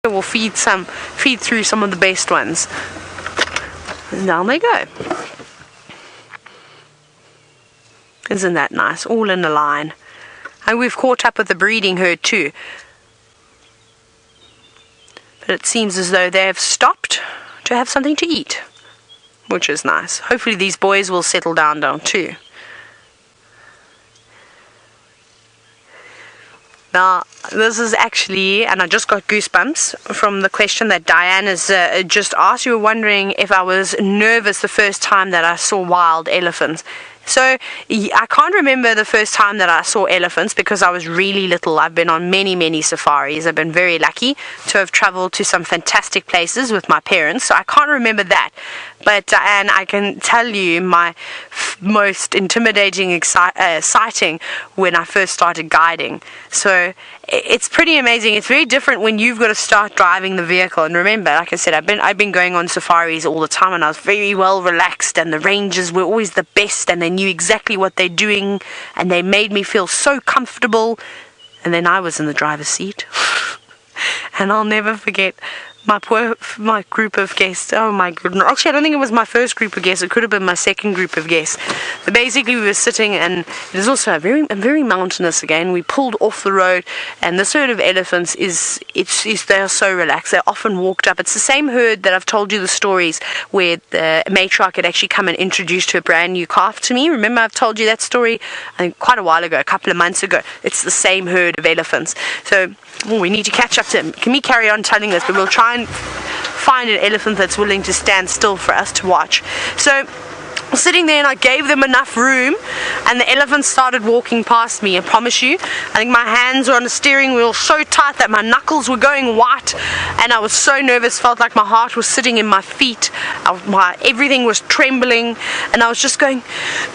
We'll feed through some of the best ones. And down they go. Isn't that nice? All in a line. And we've caught up with the breeding herd too. But it seems as though they have stopped to have something to eat, which is nice. Hopefully these boys will settle down too. Now, this is actually, and I just got goosebumps from the question that Diane has just asked. You were wondering if I was nervous the first time that I saw wild elephants. So, I can't remember the first time that I saw elephants because I was really little. I've been on many, many safaris. I've been very lucky to have traveled to some fantastic places with my parents, so I can't remember that. But, and I can tell you my most intimidating sighting when I first started guiding. So, it's pretty amazing. It's very different when you've got to start driving the vehicle. And remember, like I said, I've been going on safaris all the time, and I was very well relaxed, and the rangers were always the best, and they knew exactly what they're doing, and they made me feel so comfortable. And then I was in the driver's seat. And I'll never forget my group of guests. Oh my goodness. Actually, I don't think it was my first group of guests. It could have been my second group of guests. But basically, we were sitting, and it is also very mountainous again. We pulled off the road, and this herd of elephants they are so relaxed. They're often walked up. It's the same herd that I've told you the stories where the matriarch had actually come and introduced her brand new calf to me. Remember, I've told you that story, I think, quite a while ago, a couple of months ago. It's the same herd of elephants. So, we need to catch up to him. Can we carry on telling this? But we'll try and find an elephant that's willing to stand still for us to watch. So, sitting there, and I gave them enough room, and the elephants started walking past me. I promise you, I think my hands were on the steering wheel so tight that my knuckles were going white, and I was so nervous, felt like my heart was sitting in my feet, everything was trembling, and I was just going,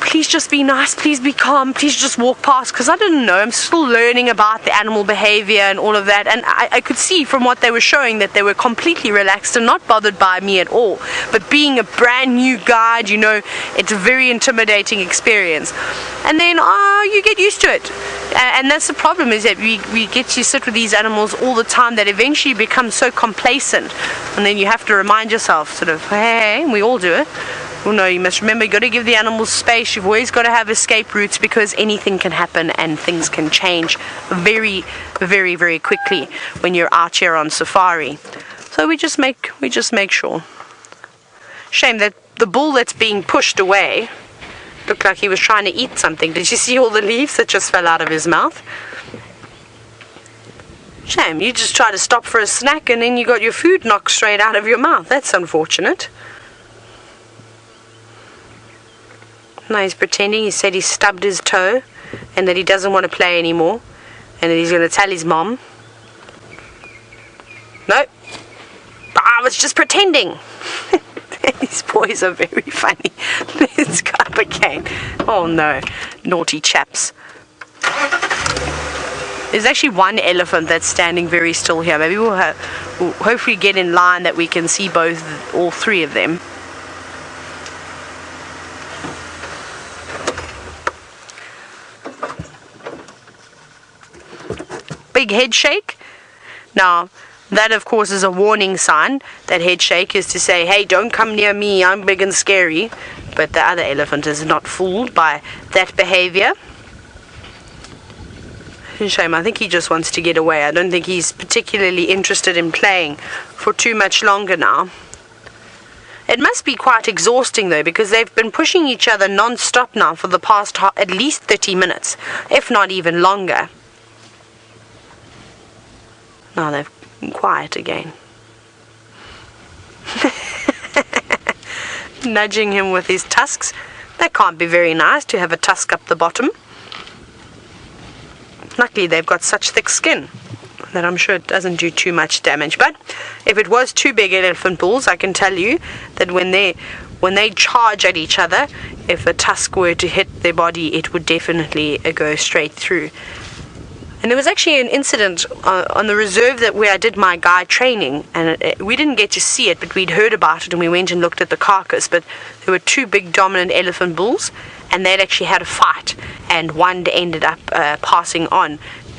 please just be nice, please be calm, please just walk past, because I didn't know. I'm still learning about the animal behavior and all of that, and I could see from what they were showing that they were completely relaxed and not bothered by me at all. But being a brand new guide, you know, it's a very intimidating experience. And then, you get used to it. And that's the problem, is that we get to sit with these animals all the time that eventually you become so complacent. And then you have to remind yourself, sort of, hey, we all do it. Well, no, you must remember, you've got to give the animals space. You've always got to have escape routes, because anything can happen and things can change very, very, very quickly when you're out here on safari. So we just make sure. Shame that the bull that's being pushed away looked like he was trying to eat something. Did you see all the leaves that just fell out of his mouth? Shame, you just try to stop for a snack and then you got your food knocked straight out of your mouth. That's unfortunate. Now he's pretending. He said he stubbed his toe and that he doesn't want to play anymore, and that he's going to tell his mom. Nope. I was just pretending. These boys are very funny. Let's go up again. Oh no, naughty chaps. There's actually one elephant that's standing very still here. Maybe we'll hopefully get in line that we can see all three of them. Big head shake. Now, that, of course, is a warning sign. That head shake is to say, hey, don't come near me, I'm big and scary. But the other elephant is not fooled by that behavior. Shame, I think he just wants to get away. I don't think he's particularly interested in playing for too much longer now. It must be quite exhausting, though, because they've been pushing each other non-stop now for the past at least 30 minutes, if not even longer. Now they've quiet again. Nudging him with his tusks. That can't be very nice to have a tusk up the bottom. Luckily they've got such thick skin that I'm sure it doesn't do too much damage. But if it was two big elephant bulls, I can tell you that when they charge at each other, if a tusk were to hit their body, it would definitely go straight through. And there was actually an incident on the reserve where I did my guide training, and we didn't get to see it, but we'd heard about it, and we went and looked at the carcass. But there were two big dominant elephant bulls, and they'd actually had a fight, and one ended up passing on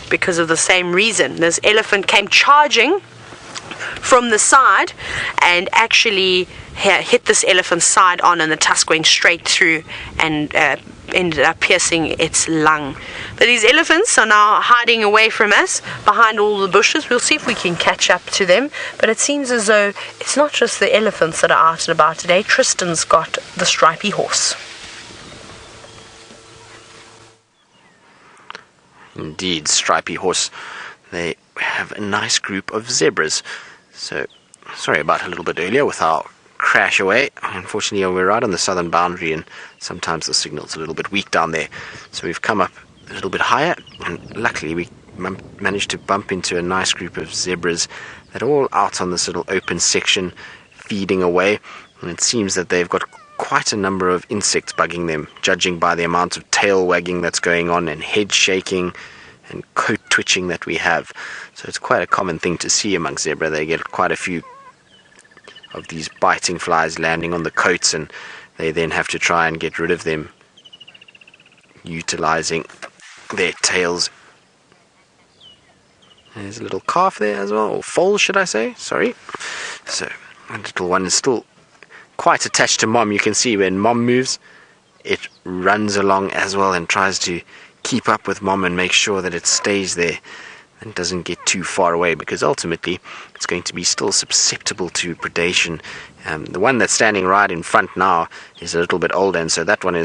because of the same reason. This elephant came charging from the side and actually hit this elephant's side on, and the tusk went straight through and ended up piercing its lung. But these elephants are now hiding away from us behind all the bushes. We'll see if we can catch up to them, but it seems as though it's not just the elephants that are out and about today. Tristan's got the stripy horse. Indeed, stripy horse. They have a nice group of zebras. So, sorry about a little bit earlier with our crash away. Unfortunately, we're right on the southern boundary, and sometimes the signal's a little bit weak down there. So we've come up a little bit higher, and luckily we managed to bump into a nice group of zebras that are all out on this little open section, feeding away. And it seems that they've got quite a number of insects bugging them, judging by the amount of tail wagging that's going on and head shaking and coat twitching that we have. So it's quite a common thing to see among zebra. They get quite a few of these biting flies landing on the coats, and they then have to try and get rid of them utilizing their tails. There's a little calf there as well, or foal should I say, sorry. So the little one is still quite attached to mom. You can see when mom moves, it runs along as well and tries to keep up with mom and make sure that it stays there and doesn't get too far away, because ultimately it's going to be still susceptible to predation. The one that's standing right in front now is a little bit older, and so that one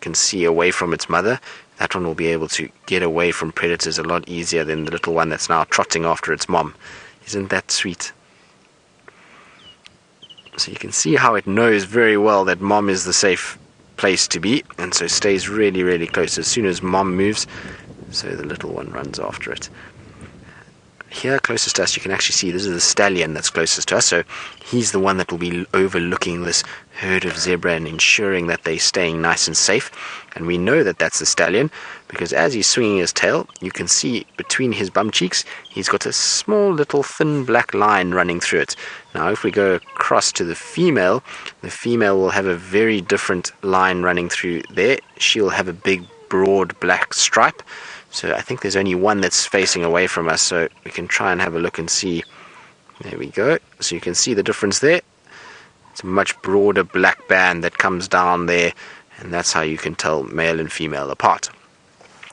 can see away from its mother. That one will be able to get away from predators a lot easier than the little one that's now trotting after its mom. Isn't that sweet? So you can see how it knows very well that mom is the safe place to be, and so stays really, really close as soon as mom moves. So the little one runs after it. Here closest to us, you can actually see this is the stallion that's closest to us, so he's the one that will be overlooking this herd of zebra and ensuring that they're staying nice and safe. And we know that that's the stallion because as he's swinging his tail, you can see between his bum cheeks he's got a small little thin black line running through it. Now if we go across to the female will have a very different line running through there. She'll have a big broad black stripe. So I think there's only one that's facing away from us, so we can try and have a look and see. There we go. So you can see the difference there. It's a much broader black band that comes down there, and that's how you can tell male and female apart.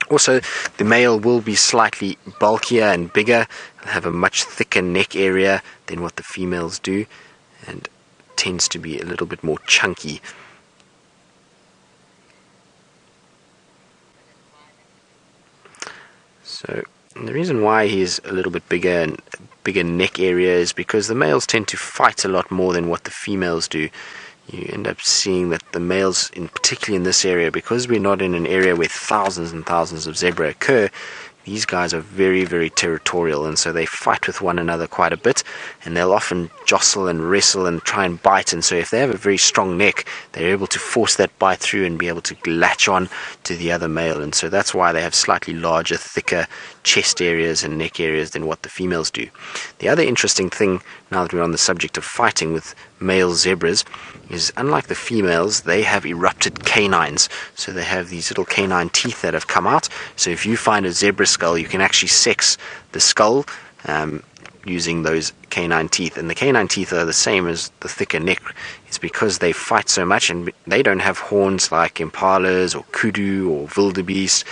Also, the male will be slightly bulkier and bigger. They'll have a much thicker neck area than what the females do, and tends to be a little bit more chunky. So the reason why he's a little bit bigger and bigger neck area is because the males tend to fight a lot more than what the females do. You end up seeing that the males, particularly in this area, because we're not in an area where thousands and thousands of zebra occur, these guys are very, very territorial, and so they fight with one another quite a bit, and they'll often jostle and wrestle and try and bite. And so if they have a very strong neck, they're able to force that bite through and be able to latch on to the other male. And so that's why they have slightly larger, thicker chest areas and neck areas than what the females do. The other interesting thing, now that we're on the subject of fighting with male zebras, is unlike the females, they have erupted canines. So they have these little canine teeth that have come out. So if you find a zebra skull, you can actually sex the skull using those canine teeth. And the canine teeth are the same as the thicker neck. It's because they fight so much, and they don't have horns like impalas or kudu or wildebeest,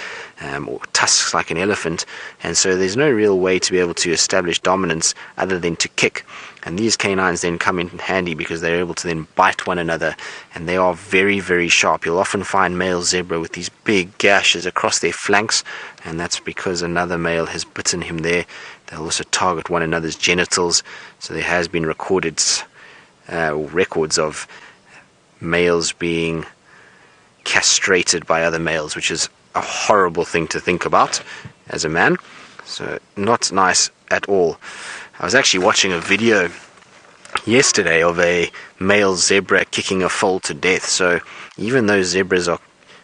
or tusks like an elephant, and so there's no real way to be able to establish dominance other than to kick. And these canines then come in handy because they're able to then bite one another, and they are very, very sharp. You'll often find male zebra with these big gashes across their flanks, and that's because another male has bitten him there. They'll also target one another's genitals, so there has been records of males being castrated by other males, which is a horrible thing to think about as a man. So not nice at all. I was actually watching a video yesterday of a male zebra kicking a foal to death. So even though zebras are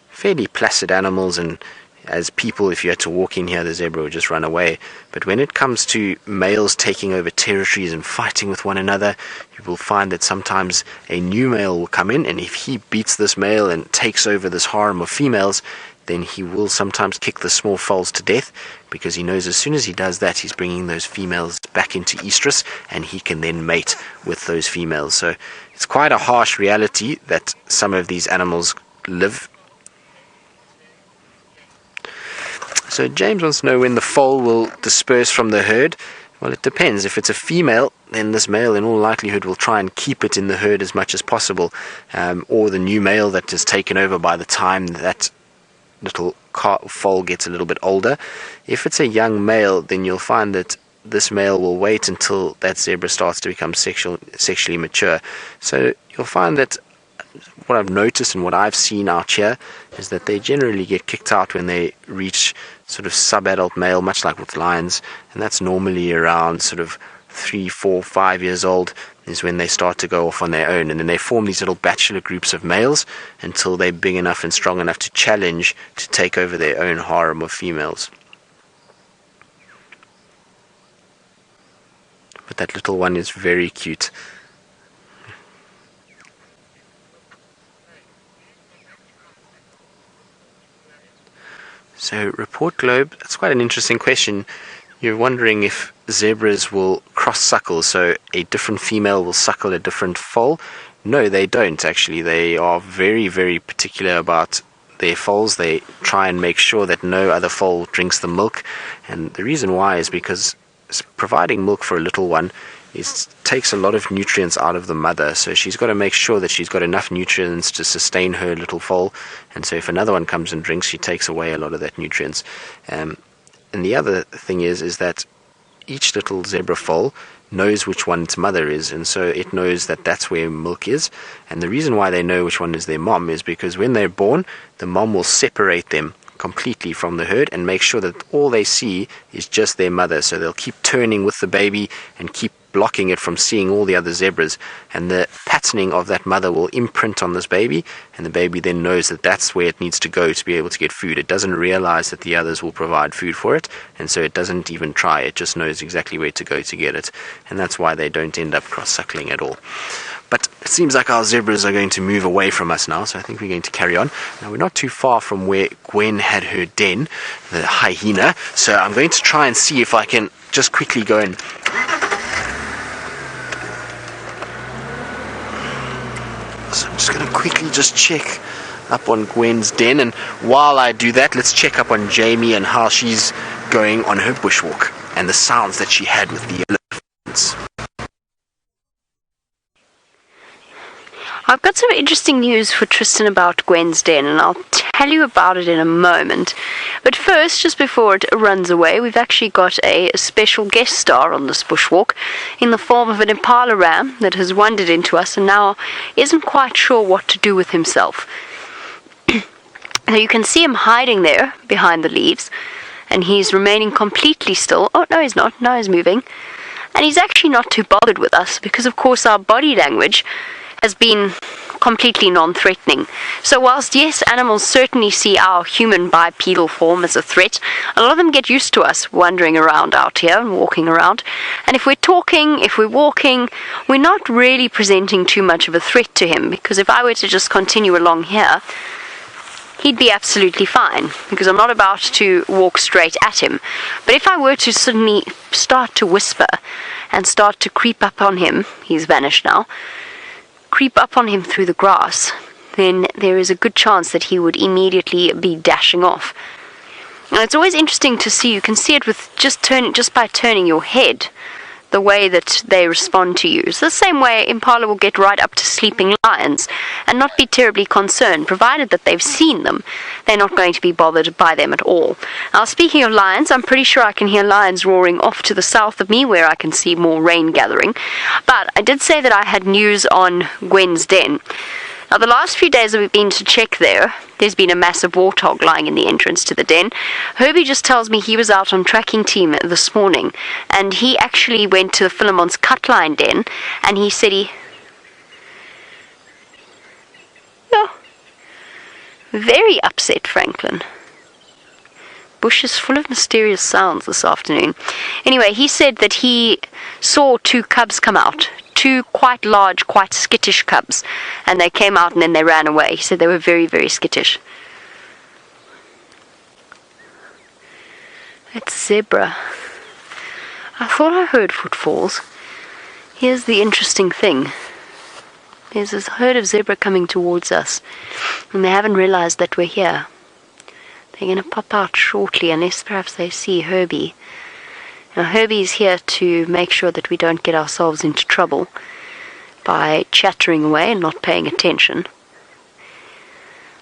fairly placid animals, and as people, if you had to walk in here, the zebra would just run away. But when it comes to males taking over territories and fighting with one another, you will find that sometimes a new male will come in, and if he beats this male and takes over this harem of females, then he will sometimes kick the small foals to death, because he knows as soon as he does that, he's bringing those females back into estrus, and he can then mate with those females. So it's quite a harsh reality that some of these animals live. So James wants to know when the foal will disperse from the herd. Well, it depends. If it's a female, then this male in all likelihood will try and keep it in the herd as much as possible, or the new male that is taken over by the time that little foal gets a little bit older. If it's a young male, then you'll find that this male will wait until that zebra starts to become sexually mature. So you'll find that what I've noticed and what I've seen out here is that they generally get kicked out when they reach sort of sub-adult male, much like with lions, and that's normally around sort of 3, 4, 5 years old is when they start to go off on their own, and then they form these little bachelor groups of males until they're big enough and strong enough to challenge to take over their own harem of females. But that little one is very cute. So, Report Globe, that's quite an interesting question. You're wondering if zebras will cross-suckle, so a different female will suckle a different foal. No, they don't, actually. They are very, very particular about their foals. They try and make sure that no other foal drinks the milk. And the reason why is because providing milk for a little one takes a lot of nutrients out of the mother, so she's got to make sure that she's got enough nutrients to sustain her little foal, and so if another one comes and drinks, she takes away a lot of that nutrients. And the other thing is that each little zebra foal knows which one its mother is, and so it knows that that's where milk is. And the reason why they know which one is their mom is because when they're born, the mom will separate them completely from the herd and make sure that all they see is just their mother. So they'll keep turning with the baby and keep blocking it from seeing all the other zebras, and the patterning of that mother will imprint on this baby, and the baby then knows that that's where it needs to go to be able to get food. It doesn't realize that the others will provide food for it, and so it doesn't even try. It just knows exactly where to go to get it, and that's why they don't end up cross-suckling at all. But it seems like our zebras are going to move away from us now, so I think we're going to carry on. Now, we're not too far from where Gwen had her den, the hyena, so I'm going to try and see if I can just quickly go and so I'm just going to quickly just check up on Gwen's den, and while I do that, let's check up on Jamie and how she's going on her bushwalk and the sounds that she had with the elephants. I've got some interesting news for Tristan about Gwen's den, and I'll tell you about it in a moment. But first, just before it runs away, we've actually got a special guest star on this bushwalk in the form of an impala ram that has wandered into us and now isn't quite sure what to do with himself. Now you can see him hiding there behind the leaves, and he's remaining completely still. Oh, no, he's not. Now he's moving. And he's actually not too bothered with us because, of course, our body language has been completely non-threatening. So whilst, yes, animals certainly see our human bipedal form as a threat, a lot of them get used to us wandering around out here and walking around. And if we're talking, if we're walking, we're not really presenting too much of a threat to him, because if I were to just continue along here, he'd be absolutely fine, because I'm not about to walk straight at him. But if I were to suddenly start to whisper and start to creep up on him, he's vanished now, creep up on him through the grass, then there is a good chance that he would immediately be dashing off. And it's always interesting to see, you can see it with just by turning your head, the way that they respond to you. It's the same way impala will get right up to sleeping lions and not be terribly concerned, provided that they've seen them. They're not going to be bothered by them at all. Now, speaking of lions, I'm pretty sure I can hear lions roaring off to the south of me, where I can see more rain gathering. But I did say that I had news on Gwen's den. Now, the last few days that we've been to check there, there's been a massive warthog lying in the entrance to the den. Herbie just tells me he was out on tracking team this morning, and he actually went to the Philemon's cutline den, and he said very upset, Franklin. Bush is full of mysterious sounds this afternoon. Anyway, he said that he saw 2 cubs come out. 2 quite large, quite skittish cubs, and they came out and then they ran away. He said they were very, very skittish. It's zebra. I thought I heard footfalls. Here's the interesting thing. There's this herd of zebra coming towards us, and they haven't realized that we're here. They're going to pop out shortly, unless perhaps they see Herbie. Now, Herbie's here to make sure that we don't get ourselves into trouble by chattering away and not paying attention.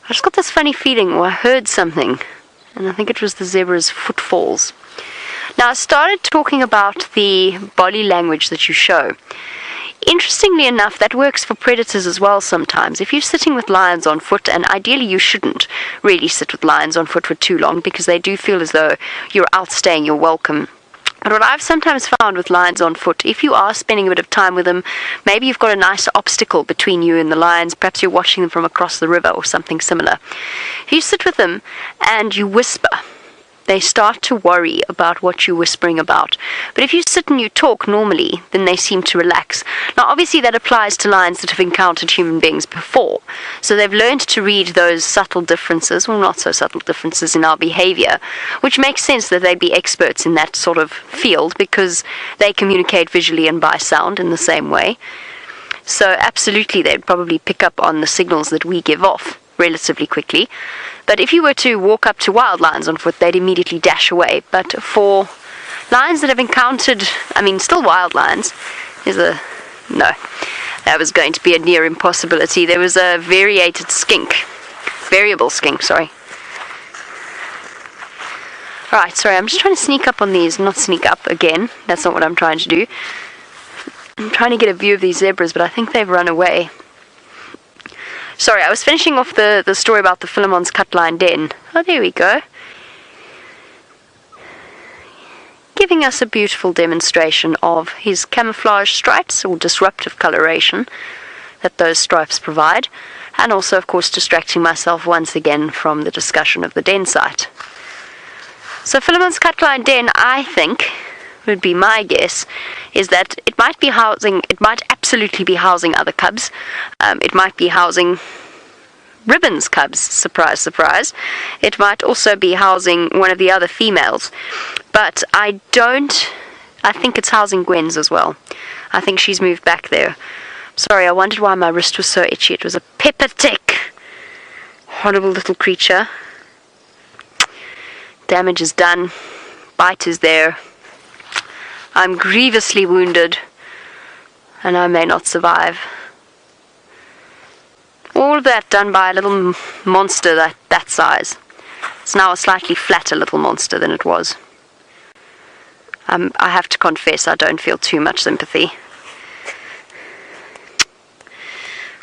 I just got this funny feeling, or I heard something, and I think it was the zebra's footfalls. Now, I started talking about the body language that you show. Interestingly enough, that works for predators as well sometimes. If you're sitting with lions on foot, and ideally you shouldn't really sit with lions on foot for too long because they do feel as though you're outstaying your welcome. But what I've sometimes found with lions on foot, if you are spending a bit of time with them, maybe you've got a nice obstacle between you and the lions, perhaps you're watching them from across the river or something similar. If you sit with them and you whisper, they start to worry about what you're whispering about. But if you sit and you talk normally, then they seem to relax. Now, obviously, that applies to lions that have encountered human beings before. So they've learned to read those subtle differences, or not so subtle differences in our behavior, which makes sense that they'd be experts in that sort of field because they communicate visually and by sound in the same way. So absolutely, they'd probably pick up on the signals that we give off relatively quickly. But if you were to walk up to wild lions on foot, they'd immediately dash away. But for lions that have encountered, still wild lions, no, that was going to be a near impossibility. There was a variable skink, sorry. Alright, sorry, I'm just trying to sneak up on these, not sneak up again, that's not what I'm trying to do. I'm trying to get a view of these zebras, but I think they've run away. Sorry, I was finishing off the story about the Philemon's cut-line den. Oh, there we go. Giving us a beautiful demonstration of his camouflage stripes, or disruptive coloration, that those stripes provide. And also, of course, distracting myself once again from the discussion of the den site. So Philemon's cut-line den, I think, would be my guess, is that it might absolutely be housing other cubs. It might be housing Ribbon's cubs, surprise, surprise. It might also be housing one of the other females. But I think it's housing Gwen's as well. I think she's moved back there. Sorry, I wondered why my wrist was so itchy. It was a pepper tick. Horrible little creature. Damage is done. Bite is there. I'm grievously wounded, and I may not survive. All of that done by a little monster that size. It's now a slightly flatter little monster than it was. I have to confess, I don't feel too much sympathy.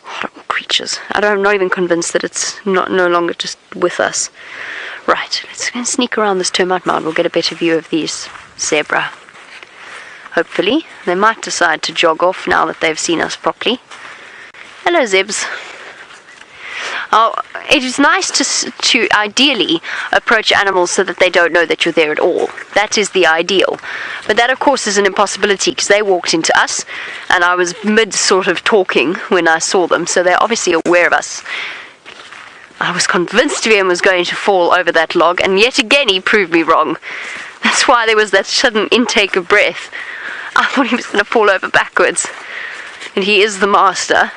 Horrible creatures. I'm not even convinced that it's no longer just with us. Right, let's go and sneak around this termite mound. We'll get a better view of these zebra. Hopefully. They might decide to jog off now that they've seen us properly. Hello, Zebs. Oh, it is nice to ideally approach animals so that they don't know that you're there at all. That is the ideal. But that, of course, is an impossibility because they walked into us, and I was mid-sort of talking when I saw them, so they're obviously aware of us. I was convinced VM was going to fall over that log, and yet again he proved me wrong. That's why there was that sudden intake of breath. I thought he was going to fall over backwards. And he is the master.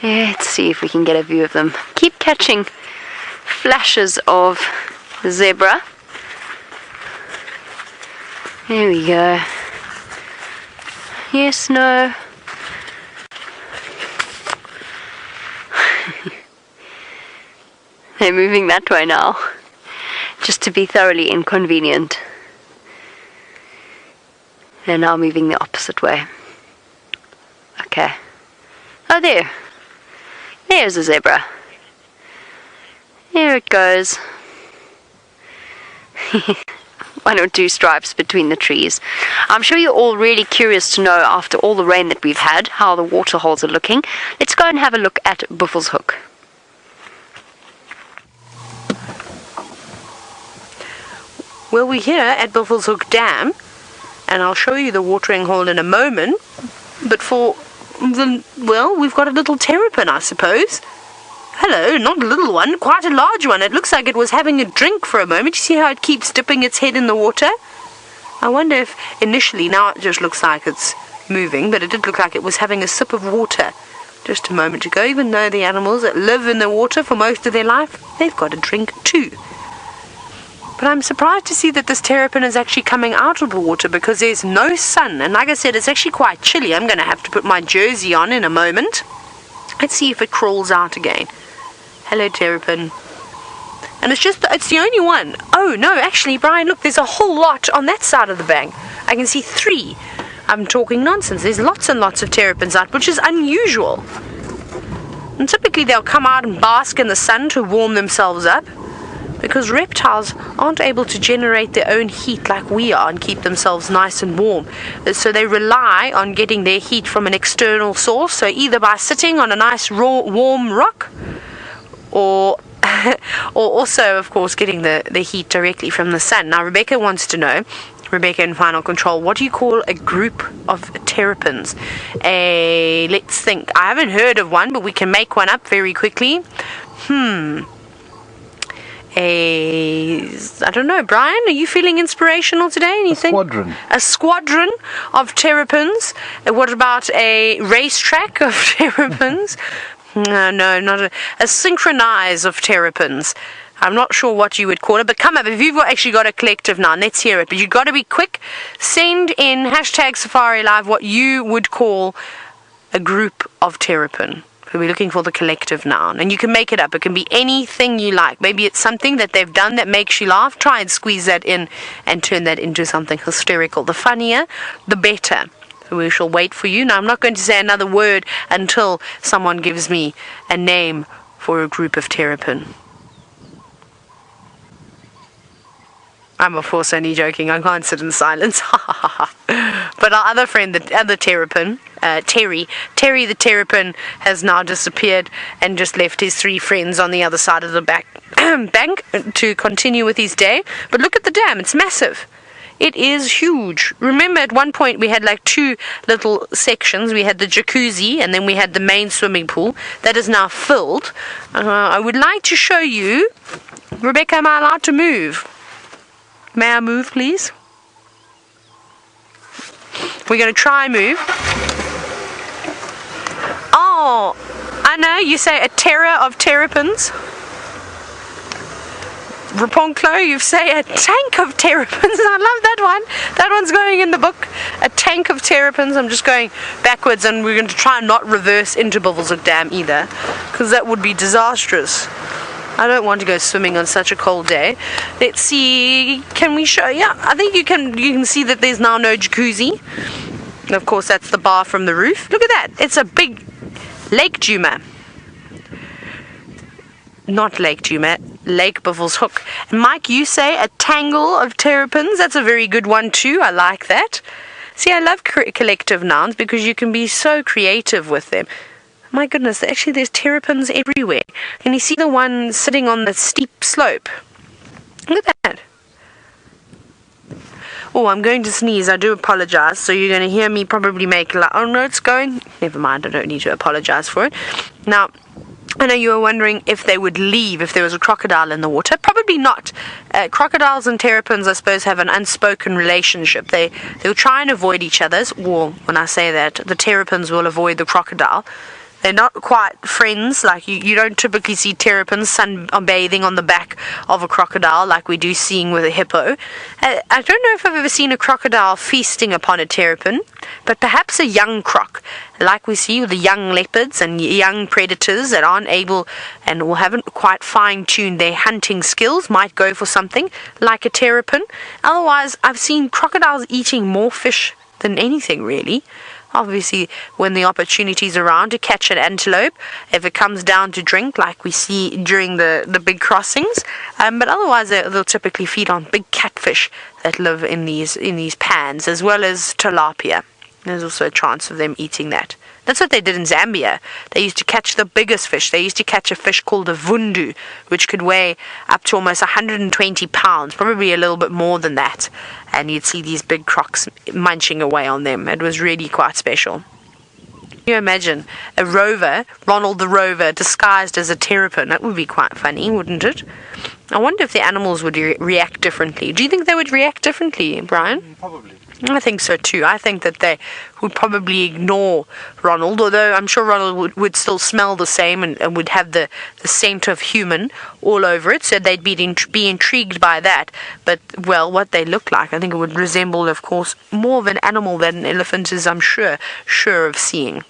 Let's see if we can get a view of them. Keep catching flashes of zebra. There we go. Yes, no. They're moving that way now, just to be thoroughly inconvenient. They're now moving the opposite way. Okay. Oh, there. There's a zebra. There it goes. One or two stripes between the trees. I'm sure you're all really curious to know, after all the rain that we've had, how the water holes are looking. Let's go and have a look at Buffelshoek. Well, we're here at Buffelshoek Dam, and I'll show you the watering hole in a moment. But we've got a little terrapin, I suppose. Hello, not a little one, quite a large one. It looks like it was having a drink for a moment. You see how it keeps dipping its head in the water? I wonder if initially, now it just looks like it's moving, but it did look like it was having a sip of water just a moment ago. Even though the animals that live in the water for most of their life, they've got a drink too. But I'm surprised to see that this terrapin is actually coming out of the water because there's no sun. And like I said, it's actually quite chilly. I'm going to have to put my jersey on in a moment. Let's see if it crawls out again. Hello, terrapin. And it's the only one. Oh, no, actually, Brian, look, there's a whole lot on that side of the bank. I can see 3. I'm talking nonsense. There's lots and lots of terrapins out, which is unusual. And typically they'll come out and bask in the sun to warm themselves up, because reptiles aren't able to generate their own heat like we are and keep themselves nice and warm. So they rely on getting their heat from an external source, so either by sitting on a nice raw, warm rock, or also, of course, getting the heat directly from the sun. Now, Rebecca wants to know, Rebecca in Final Control, what do you call a group of terrapins? Let's think. I haven't heard of one, but we can make one up very quickly. I don't know, Brian, are you feeling inspirational today? Anything? A squadron of terrapins. What about a racetrack of terrapins? No, not a synchronize of terrapins. I'm not sure what you would call it, but come up, if you've actually got a collective noun, let's hear it. But you've got to be quick. Send in #SafariLive what you would call a group of terrapin. So we're looking for the collective noun, and you can make it up. It can be anything you like. Maybe it's something that they've done that makes you laugh. Try and squeeze that in and turn that into something hysterical. The funnier, the better. So we shall wait for you. Now, I'm not going to say another word until someone gives me a name for a group of terrapin. I'm of course only joking. I can't sit in silence. But our other friend, the other terrapin, Terry the terrapin, has now disappeared and just left his 3 friends on the other side of the bank to continue with his day. But look at the dam. It's massive. It is huge. Remember, at one point we had like 2 little sections. We had the jacuzzi and then we had the main swimming pool that is now filled. I would like to show you. Rebecca, am I allowed to move? May I move, please? We're going to try and move. Oh, I know, you say a terror of terrapins. Raponclo, you say a tank of terrapins. I love that one. That one's going in the book. A tank of terrapins. I'm just going backwards, and we're going to try and not reverse into Bushwalk Dam either, because that would be disastrous. I don't want to go swimming on such a cold day. Let's see. Can we show? Yeah, I think you can see that there's now no jacuzzi. And of course, that's the bar from the roof. Look at that. It's a big Lake Djuma. Not Lake Djuma. Lake Bushwalk. And Mike, you say a tangle of terrapins. That's a very good one too. I like that. See, I love collective nouns because you can be so creative with them. My goodness, actually there's terrapins everywhere. Can you see the one sitting on the steep slope? Look at that. Oh, I'm going to sneeze. I do apologize. So you're going to hear me probably make oh no, it's going. Never mind, I don't need to apologize for it. Now, I know you were wondering if they would leave if there was a crocodile in the water. Probably not. Crocodiles and terrapins, I suppose, have an unspoken relationship. They'll try and avoid each other's. Well, when I say that, the terrapins will avoid the crocodile. They're not quite friends. Like you don't typically see terrapins sunbathing on the back of a crocodile like we do seeing with a hippo. I don't know if I've ever seen a crocodile feasting upon a terrapin, but perhaps a young croc, like we see with the young leopards and young predators that aren't able and haven't quite fine-tuned their hunting skills, might go for something like a terrapin. Otherwise, I've seen crocodiles eating more fish than anything, really. Obviously, when the opportunity's around to catch an antelope, if it comes down to drink, like we see during the big crossings. But otherwise, they'll typically feed on big catfish that live in these pans, as well as tilapia. There's also a chance of them eating that. That's what they did in Zambia. They used to catch the biggest fish. They used to catch a fish called a vundu, which could weigh up to almost 120 pounds, probably a little bit more than that. And you'd see these big crocs munching away on them. It was really quite special. Can you imagine a rover, Ronald the Rover, disguised as a terrapin? That would be quite funny, wouldn't it? I wonder if the animals would react differently. Do you think they would react differently, Brian? Probably. I think so too. I think that they would probably ignore Ronald, although I'm sure Ronald would still smell the same and would have the scent of human all over it, so they'd be intrigued by that. But, well, what they look like, I think it would resemble, of course, more of an animal than an elephant is, I'm sure of seeing.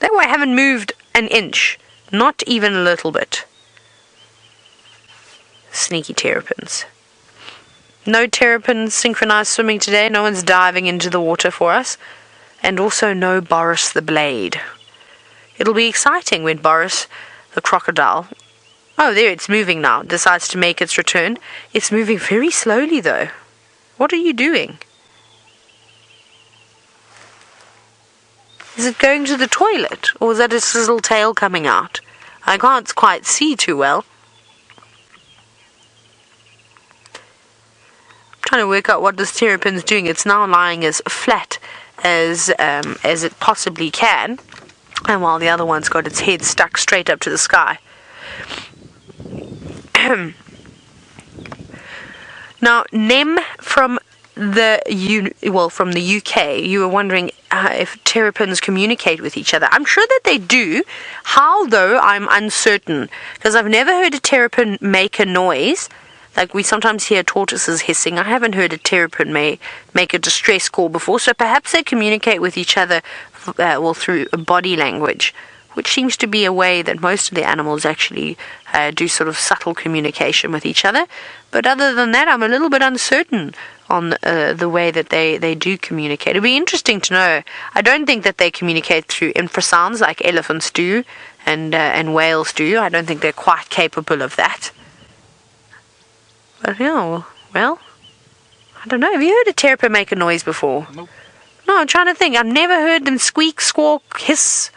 They haven't moved an inch, not even a little bit. Sneaky terrapins. No terrapins synchronized swimming today. No one's diving into the water for us. And also no Boris the Blade. It'll be exciting when Boris the crocodile... Oh, there, it's moving now. Decides to make its return. It's moving very slowly, though. What are you doing? Is it going to the toilet? Or is that its little tail coming out? I can't quite see too well. Trying to work out what this terrapin's doing. It's now lying as flat as it possibly can, and while the other one's got its head stuck straight up to the sky. Now, Nem from the UK, you were wondering if terrapins communicate with each other. I'm sure that they do. How, though, I'm uncertain, because I've never heard a terrapin make a noise. Like we sometimes hear tortoises hissing. I haven't heard a terrapin make a distress call before, so perhaps they communicate with each other through body language, which seems to be a way that most of the animals actually do sort of subtle communication with each other. But other than that, I'm a little bit uncertain on the way that they do communicate. It'd be interesting to know. I don't think that they communicate through infrasounds like elephants do and whales do. I don't think they're quite capable of that. But yeah, well, I don't know. Have you heard a terrapin make a noise before? Nope. No, I'm trying to think. I've never heard them squeak, squawk, hiss.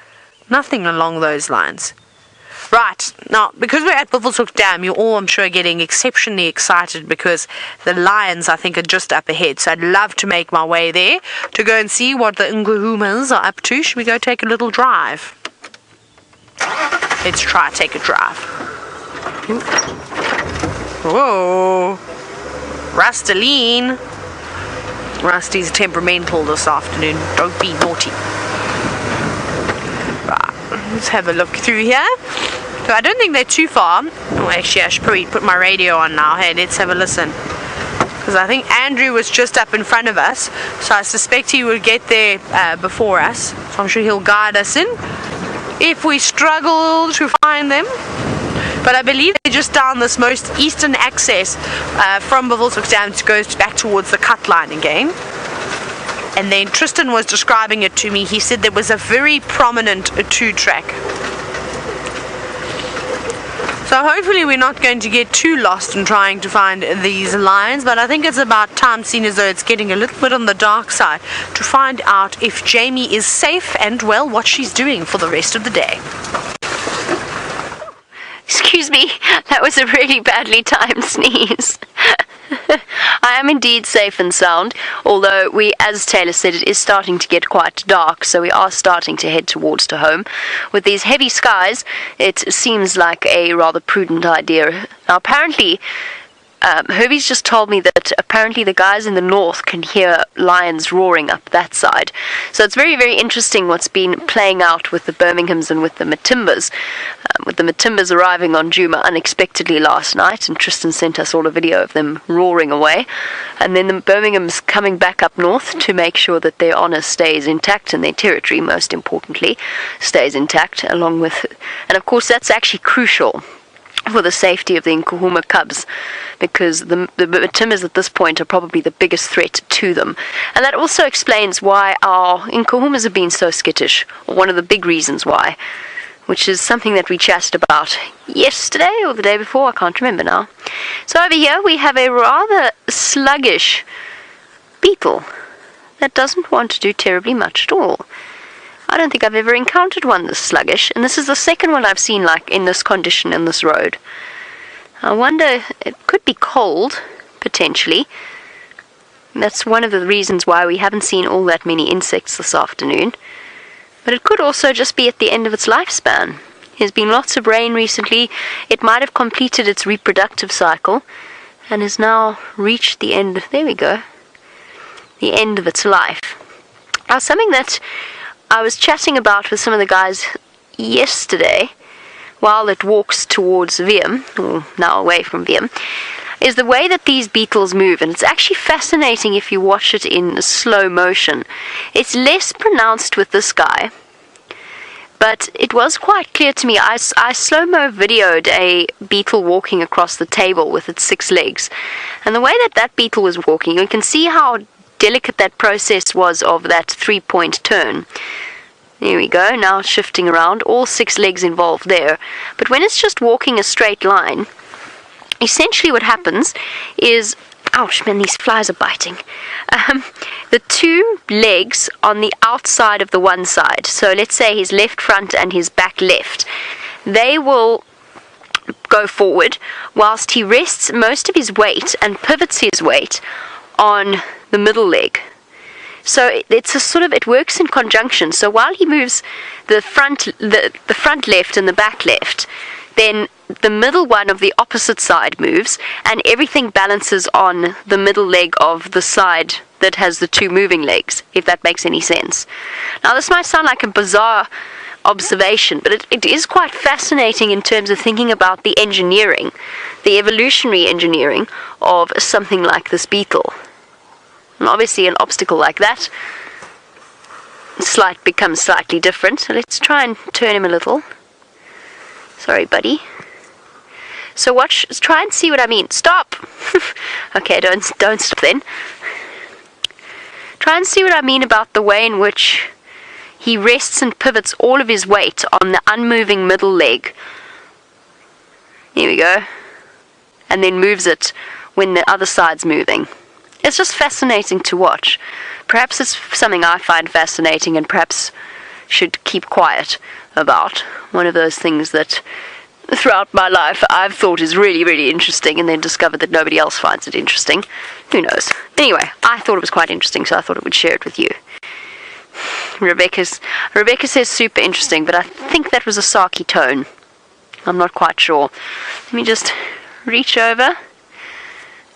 Nothing along those lines. Right, now, because we're at Bushwalk Dam, you're all, I'm sure, getting exceptionally excited because the lions, I think, are just up ahead. So I'd love to make my way there to go and see what the Nkuhumas are up to. Should we go take a little drive? Let's try take a drive. Ooh. Whoa, Rustaline. Rusty's temperamental this afternoon. Don't be naughty. Right, let's have a look through here. So I don't think they're too far. Oh, actually, I should probably put my radio on now. Hey, let's have a listen. Because I think Andrew was just up in front of us, so I suspect he will get there before us. So I'm sure he'll guide us in if we struggle to find them. But I believe they're just down this most eastern access from Bushwalk Dam goes back towards the cut line again. And then Tristan was describing it to me. He said there was a very prominent two-track. So hopefully we're not going to get too lost in trying to find these lions, but I think it's about time, seeing as though it's getting a little bit on the dark side, to find out if Jamie is safe and, well, what she's doing for the rest of the day. Excuse me, that was a really badly timed sneeze. I am indeed safe and sound, although as Taylor said, it is starting to get quite dark, so we are starting to head towards to home. With these heavy skies, it seems like a rather prudent idea. Now, apparently, Herbies just told me that apparently the guys in the north can hear lions roaring up that side. So it's very, very interesting what's been playing out with the Birminghams and with the Matimbas. With the Matimbas arriving on Djuma unexpectedly last night, and Tristan sent us all a video of them roaring away. And then the Birminghams coming back up north to make sure that their honour stays intact and their territory, most importantly, stays intact, along with... And of course that's actually crucial for the safety of the Nkuhuma Cubs, because the Matimbas at this point are probably the biggest threat to them. And that also explains why our Nkuhumas have been so skittish, or one of the big reasons why, which is something that we chatted about yesterday or the day before, I can't remember now. So over here we have a rather sluggish beetle that doesn't want to do terribly much at all. I don't think I've ever encountered one this sluggish, and this is the second one I've seen like in this condition in this road. I wonder, it could be cold, potentially. That's one of the reasons why we haven't seen all that many insects this afternoon. But it could also just be at the end of its lifespan. There's been lots of rain recently. It might have completed its reproductive cycle and has now reached the end. There we go. The end of its life. Now, something that I was chatting about with some of the guys yesterday while it walks towards Wiem, or now away from Wiem, is the way that these beetles move, and it's actually fascinating if you watch it in slow motion. It's less pronounced with this guy, but it was quite clear to me. I slow-mo videoed a beetle walking across the table with its 6 legs, and the way that that beetle was walking, you can see how delicate that process was of that 3-point turn. There we go, now shifting around, all 6 legs involved there. But when it's just walking a straight line, essentially what happens is, ouch man, these flies are biting, the 2 legs on the outside of the one side, so let's say his left front and his back left, they will go forward whilst he rests most of his weight and pivots his weight on the middle leg. So it's a sort of, it works in conjunction. So while he moves the front left and the back left, then the middle one of the opposite side moves, and everything balances on the middle leg of the side that has the 2 moving legs, if that makes any sense. Now, this might sound like a bizarre observation, but it is quite fascinating in terms of thinking about the engineering, the evolutionary engineering of something like this beetle. And obviously an obstacle like that becomes slightly different. So let's try and turn him a little. Sorry, buddy. So watch, try and see what I mean. Stop! Okay, don't stop then. Try and see what I mean about the way in which he rests and pivots all of his weight on the unmoving middle leg. Here we go. And then moves it when the other side's moving. It's just fascinating to watch. Perhaps it's something I find fascinating and perhaps should keep quiet about. One of those things that throughout my life I've thought is really, really interesting and then discovered that nobody else finds it interesting. Who knows? Anyway, I thought it was quite interesting, so I thought I would share it with you. Rebecca says super interesting, but I think that was a Saki tone. I'm not quite sure. Let me just reach over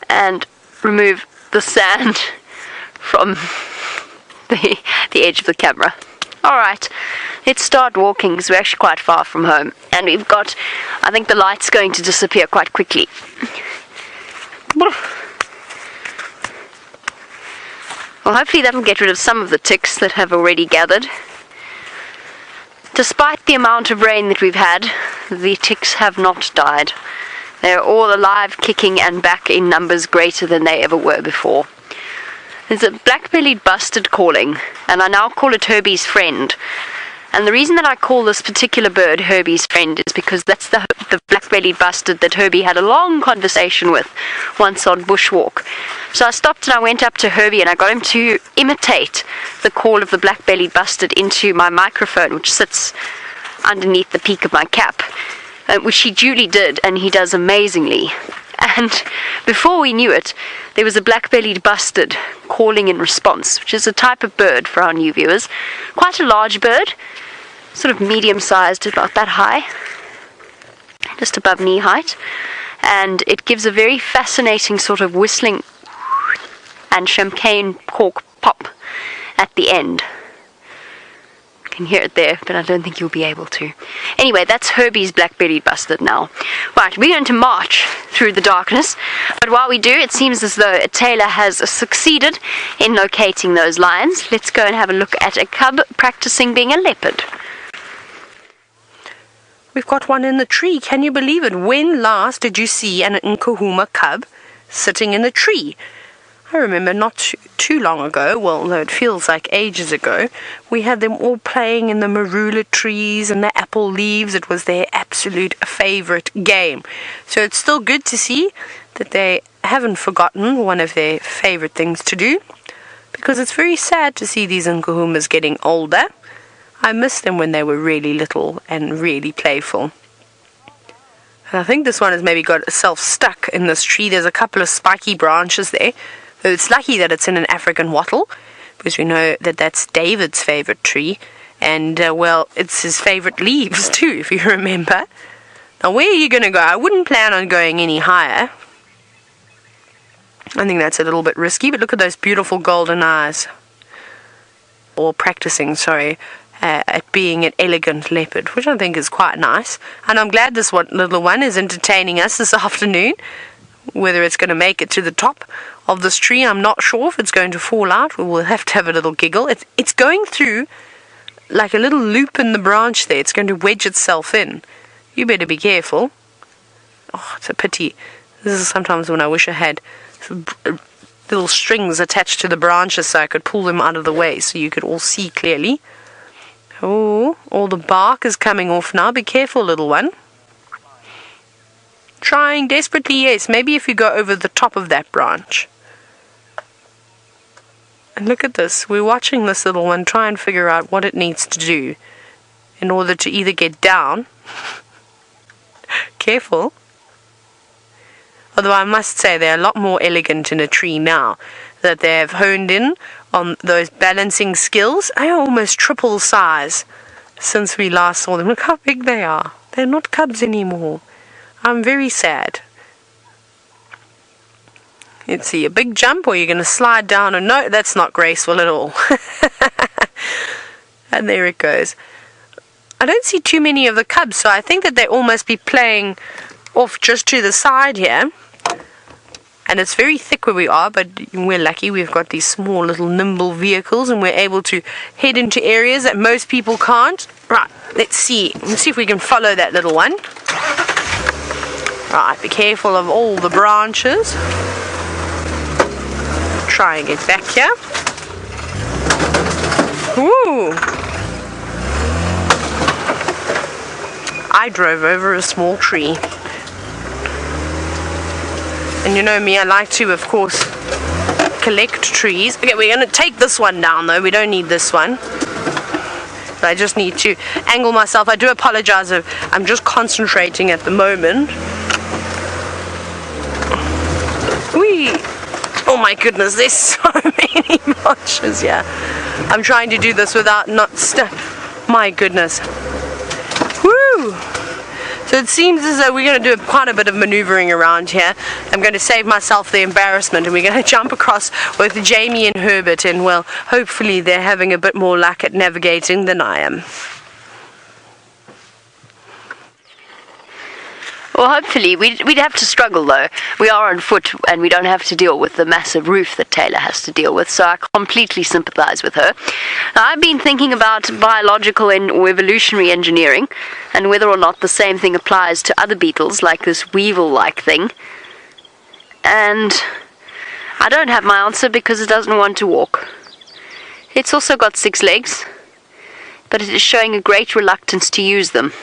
and remove the sand from the edge of the camera. Alright, let's start walking because we're actually quite far from home, and we've got, I think the light's going to disappear quite quickly. Well, hopefully that'll get rid of some of the ticks that have already gathered. Despite the amount of rain that we've had, the ticks have not died. They're all alive, kicking, and back in numbers greater than they ever were before. There's a black-bellied bustard calling, and I now call it Herbies' friend. And the reason that I call this particular bird Herbies' friend is because that's the black-bellied bustard that Herbie had a long conversation with once on Bushwalk. So I stopped and I went up to Herbie and I got him to imitate the call of the black-bellied bustard into my microphone, which sits underneath the peak of my cap. Which he duly did, and he does amazingly. And before we knew it, there was a black-bellied bustard calling in response, which is a type of bird for our new viewers. Quite a large bird, sort of medium-sized, about that high, just above knee height. And it gives a very fascinating sort of whistling and champagne cork pop at the end. Can hear it there, but I don't think you'll be able to. Anyway, that's Herbie's black-bellied bustard now. Right, we're going to march through the darkness, but while we do, it seems as though Taylor has succeeded in locating those lions. Let's go and have a look at a cub practicing being a leopard. We've got one in the tree. Can you believe it? When last did you see an Nkuhuma cub sitting in the tree? I remember not too long ago, well, though it feels like ages ago, we had them all playing in the marula trees and the apple leaves. It was their absolute favorite game. So it's still good to see that they haven't forgotten one of their favorite things to do, because it's very sad to see these Nkuhumas getting older. I miss them when they were really little and really playful. And I think this one has maybe got itself stuck in this tree. There's a couple of spiky branches there. So it's lucky that it's in an African wattle, because we know that that's David's favorite tree, And, well, it's his favorite leaves too, if you remember. Now, where are you going to go? I wouldn't plan on going any higher. I think that's a little bit risky, but look at those beautiful golden eyes. Or practicing, at being an elegant leopard, which I think is quite nice. And I'm glad this little one is entertaining us this afternoon. Whether it's going to make it to the top of this tree, I'm not sure. If it's going to fall out, we will have to have a little giggle. It's going through like a little loop in the branch there. It's going to wedge itself in. You better be careful. Oh, it's a pity. This is sometimes when I wish I had little strings attached to the branches so I could pull them out of the way so you could all see clearly. Oh, all the bark is coming off now. Be careful, little one. Trying desperately, yes. Maybe if you go over the top of that branch. And look at this. We're watching this little one try and figure out what it needs to do in order to either get down. Careful. Although I must say they're a lot more elegant in a tree now that they have honed in on those balancing skills. They are almost triple size since we last saw them. Look how big they are. They're not cubs anymore. I'm very sad. Let's see, a big jump or you're going to slide down. And no, that's not graceful at all. And there it goes. I don't see too many of the cubs, so I think that they all must be playing off just to the side here. And it's very thick where we are, but we're lucky. We've got these small little nimble vehicles and we're able to head into areas that most people can't. Right, let's see. Let's see if we can follow that little one. Right, be careful of all the branches. Try and get back here. Woo! I drove over a small tree. And you know me, I like to, of course, collect trees. Okay, we're going to take this one down, though. We don't need this one. But I just need to angle myself. I do apologize if I'm just concentrating at the moment. Whee! Oh my goodness, there's so many branches here. I'm trying to do this without my goodness. Woo! So it seems as though we're going to do quite a bit of maneuvering around here. I'm going to save myself the embarrassment and we're going to jump across with Jamie and Herbert, and well, hopefully they're having a bit more luck at navigating than I am. Well, hopefully, we'd have to struggle though. We are on foot and we don't have to deal with the massive roof that Taylor has to deal with, so I completely sympathize with her. Now, I've been thinking about biological or evolutionary engineering and whether or not the same thing applies to other beetles like this weevil-like thing. And I don't have my answer because it doesn't want to walk. It's also got 6 legs, but it is showing a great reluctance to use them.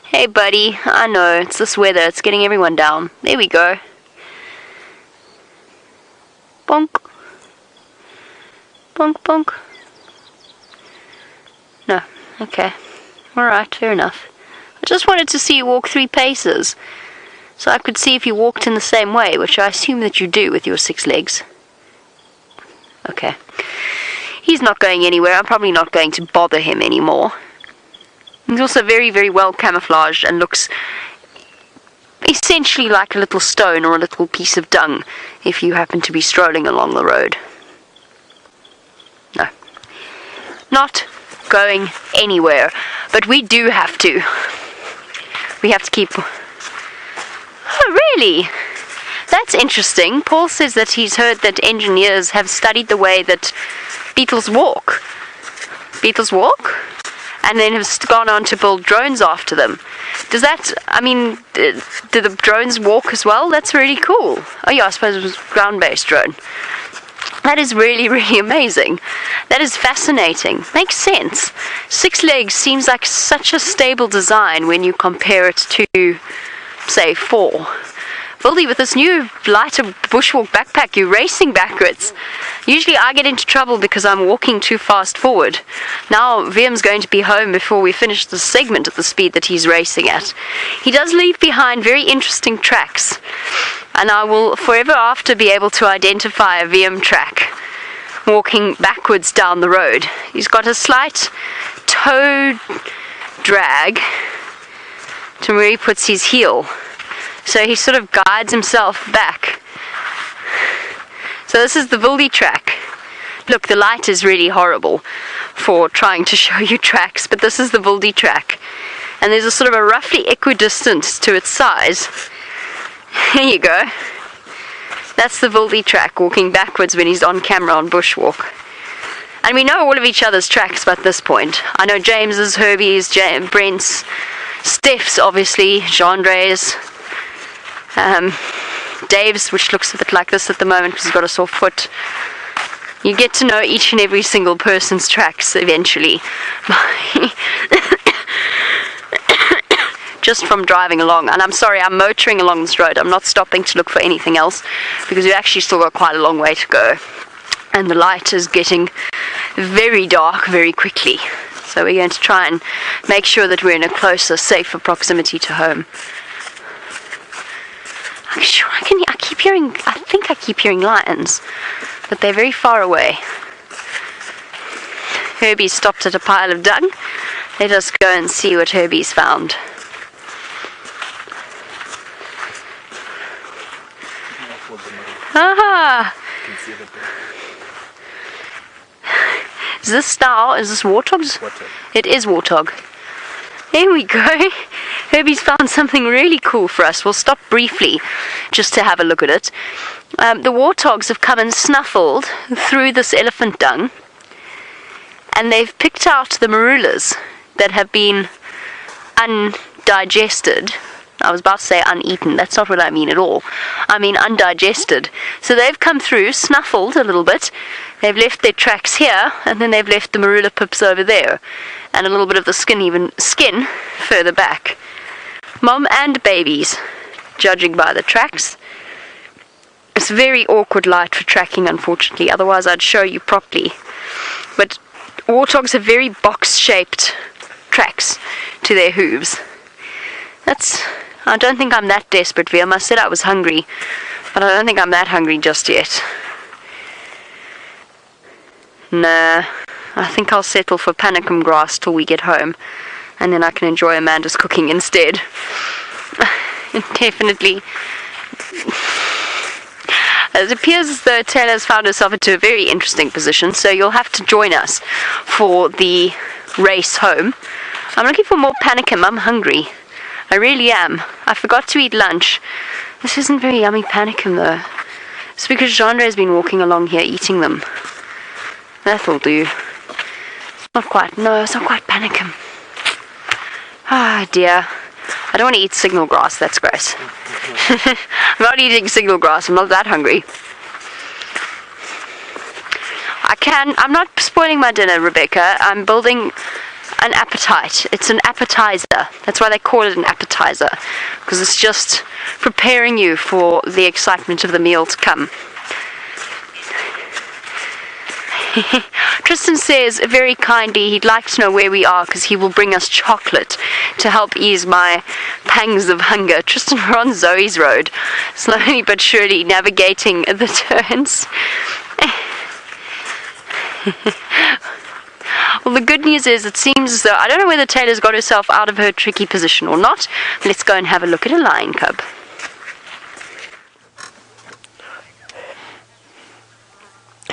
Hey buddy, I know, it's this weather, it's getting everyone down. There we go. Bonk. Bonk, bonk. No, okay. Alright, fair enough. I just wanted to see you walk 3 paces, so I could see if you walked in the same way, which I assume that you do with your 6 legs. Okay. He's not going anywhere, I'm probably not going to bother him anymore. He's also very, very well camouflaged and looks essentially like a little stone or a little piece of dung if you happen to be strolling along the road. No. Not going anywhere. But we do have to. We have to keep... Oh, really? That's interesting. Paul says that he's heard that engineers have studied the way that beetles walk. Beetles walk? And then have gone on to build drones after them. Does that, I mean, do the drones walk as well? That's really cool. Oh yeah, I suppose it was ground-based drone. That is really, really amazing. That is fascinating. Makes sense. 6 legs seems like such a stable design when you compare it to, say, 4. Wildy, with this new lighter Bushwalk backpack, you're racing backwards. Usually I get into trouble because I'm walking too fast forward. Now Viam's going to be home before we finish the segment at the speed that he's racing at. He does leave behind very interesting tracks, and I will forever after be able to identify a Viam track walking backwards down the road. He's got a slight toe drag to where he puts his heel. So he sort of guides himself back. So this is the Wildy track. Look, the light is really horrible for trying to show you tracks, but this is the Wildy track. And there's a sort of a roughly equidistant to its size. Here you go. That's the Wildy track, walking backwards when he's on camera on Bushwalk. And we know all of each other's tracks by this point. I know James's, Herbies, Brent's, Steph's obviously, Gendre's, Dave's, which looks a bit like this at the moment because he's got a sore foot. You get to know each and every single person's tracks eventually. Just from driving along. And I'm sorry, I'm motoring along this road. I'm not stopping to look for anything else because we've actually still got quite a long way to go. And the light is getting very dark very quickly. So we're going to try and make sure that we're in a closer, safer proximity to home. I'm sure I think I keep hearing lions, but they're very far away. Herbie stopped at a pile of dung. Let us go and see what Herbie's found. Aha! Is this warthogs? Warthog. It is warthog. There we go. Herbie's found something really cool for us. We'll stop briefly just to have a look at it. The warthogs have come and snuffled through this elephant dung, and they've picked out the marulas that have been undigested. I was about to say uneaten. That's not what I mean at all. I mean undigested. So they've come through, snuffled a little bit. They've left their tracks here, and then they've left the marula pips over there, and a little bit of the skin further back. Mom and babies, judging by the tracks. It's very awkward light for tracking, unfortunately. Otherwise, I'd show you properly. But warthogs have very box-shaped tracks to their hooves. I don't think I'm that desperate, Liam. I said I was hungry, but I don't think I'm that hungry just yet. Nah, I think I'll settle for panicum grass till we get home, and then I can enjoy Amanda's cooking instead. Definitely. It appears as though Taylor has found herself into a very interesting position, so you'll have to join us for the race home. I'm looking for more panicum. I'm hungry. I really am. I forgot to eat lunch. This isn't very yummy panicum though. It's because Genre has been walking along here eating them. That'll do. It's not quite panicum. Ah dear. I don't want to eat signal grass, that's gross. I'm not eating signal grass, I'm not that hungry. I'm not spoiling my dinner, Rebecca. I'm building an appetite. It's an appetizer. That's why they call it an appetizer, because it's just preparing you for the excitement of the meal to come. Tristan says very kindly he'd like to know where we are because he will bring us chocolate to help ease my pangs of hunger. Tristan, we're on Zoe's road, slowly but surely navigating the turns. Well, the good news is it seems as though, I don't know whether Taylor's got herself out of her tricky position or not. Let's go and have a look at a lion cub.